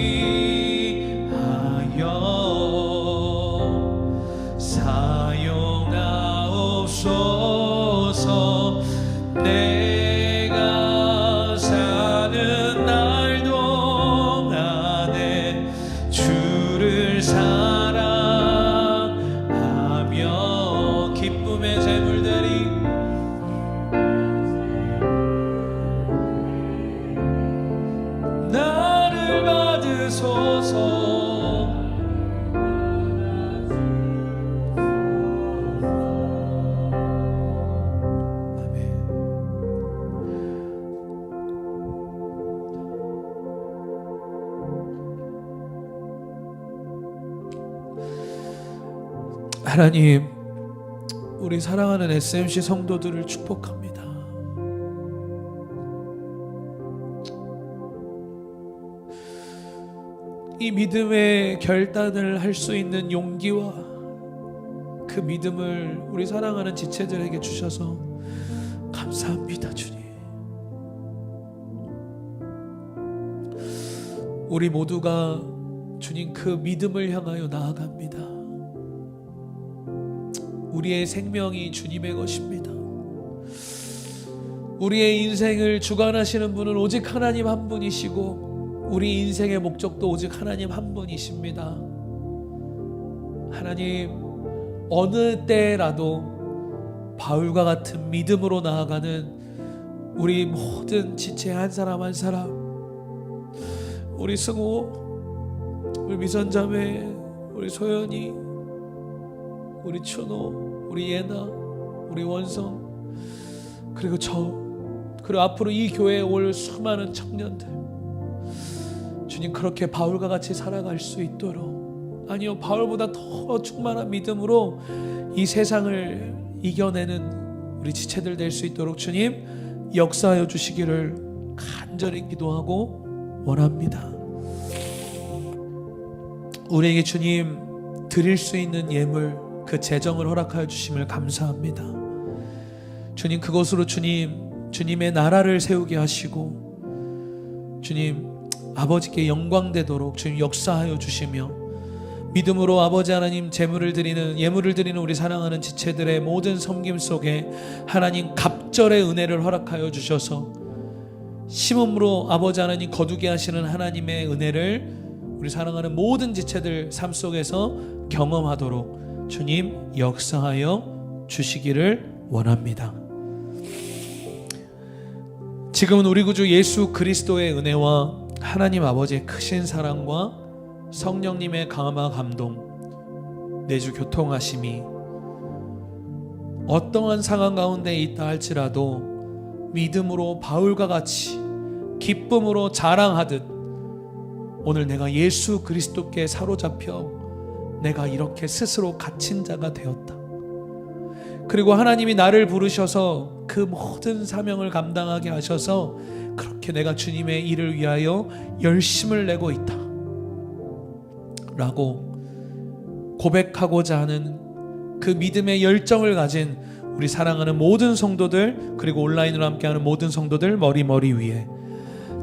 사용하옵소서. 내가 주소서. 하나님, 우리 사랑하는 SMC 성도들을 축복합니다. 이 믿음의 결단을 할 수 있는 용기와 그 믿음을 우리 사랑하는 지체들에게 주셔서 감사합니다, 주님. 우리 모두가 주님 그 믿음을 향하여 나아갑니다. 우리의 생명이 주님의 것입니다. 우리의 인생을 주관하시는 분은 오직 하나님 한 분이시고 우리 인생의 목적도 오직 하나님 한 분이십니다. 하나님, 어느 때라도 바울과 같은 믿음으로 나아가는 우리 모든 지체 한 사람 한 사람, 우리 승호, 우리 미선자매, 우리 소연이, 우리 춘호, 우리 예나, 우리 원성, 그리고 그리고 앞으로 이 교회에 올 수많은 청년들, 주님 그렇게 바울과 같이 살아갈 수 있도록, 아니요 바울보다 더 충만한 믿음으로 이 세상을 이겨내는 우리 지체들 될 수 있도록 주님 역사하여 주시기를 간절히 기도하고 원합니다. 우리에게 주님 드릴 수 있는 예물, 그 재정을 허락하여 주심을 감사합니다. 주님 그것으로 주님의 나라를 세우게 하시고 주님 아버지께 영광되도록 주님 역사하여 주시며 믿음으로 아버지 하나님 예물을 드리는 우리 사랑하는 지체들의 모든 섬김 속에 하나님 갑절의 은혜를 허락하여 주셔서 심음으로 아버지 하나님 거두게 하시는 하나님의 은혜를 우리 사랑하는 모든 지체들 삶 속에서 경험하도록 주님 역사하여 주시기를 원합니다. 지금은 우리 구주 예수 그리스도의 은혜와 하나님 아버지의 크신 사랑과 성령님의 강함과 감동, 내주 교통하심이 어떠한 상황 가운데 있다 할지라도 믿음으로 바울과 같이 기쁨으로 자랑하듯 오늘 내가 예수 그리스도께 사로잡혀 내가 이렇게 스스로 갇힌 자가 되었다. 그리고 하나님이 나를 부르셔서 그 모든 사명을 감당하게 하셔서 그렇게 내가 주님의 일을 위하여 열심을 내고 있다 라고 고백하고자 하는 그 믿음의 열정을 가진 우리 사랑하는 모든 성도들, 그리고 온라인으로 함께하는 모든 성도들 머리 위에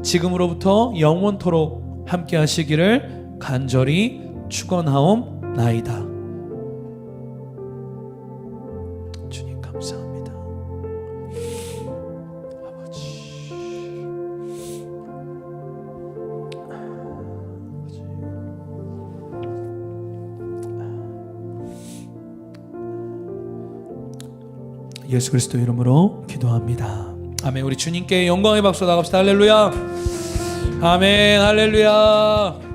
지금으로부터 영원토록 함께 하시기를 간절히 축원하옵나이다. 주님 감사합니다. 아버지, 예수 그리스도 이름으로 기도합니다. 아멘. 우리 주님께 영광의 박수 나갑시다. 할렐루야. 아멘. 할렐루야.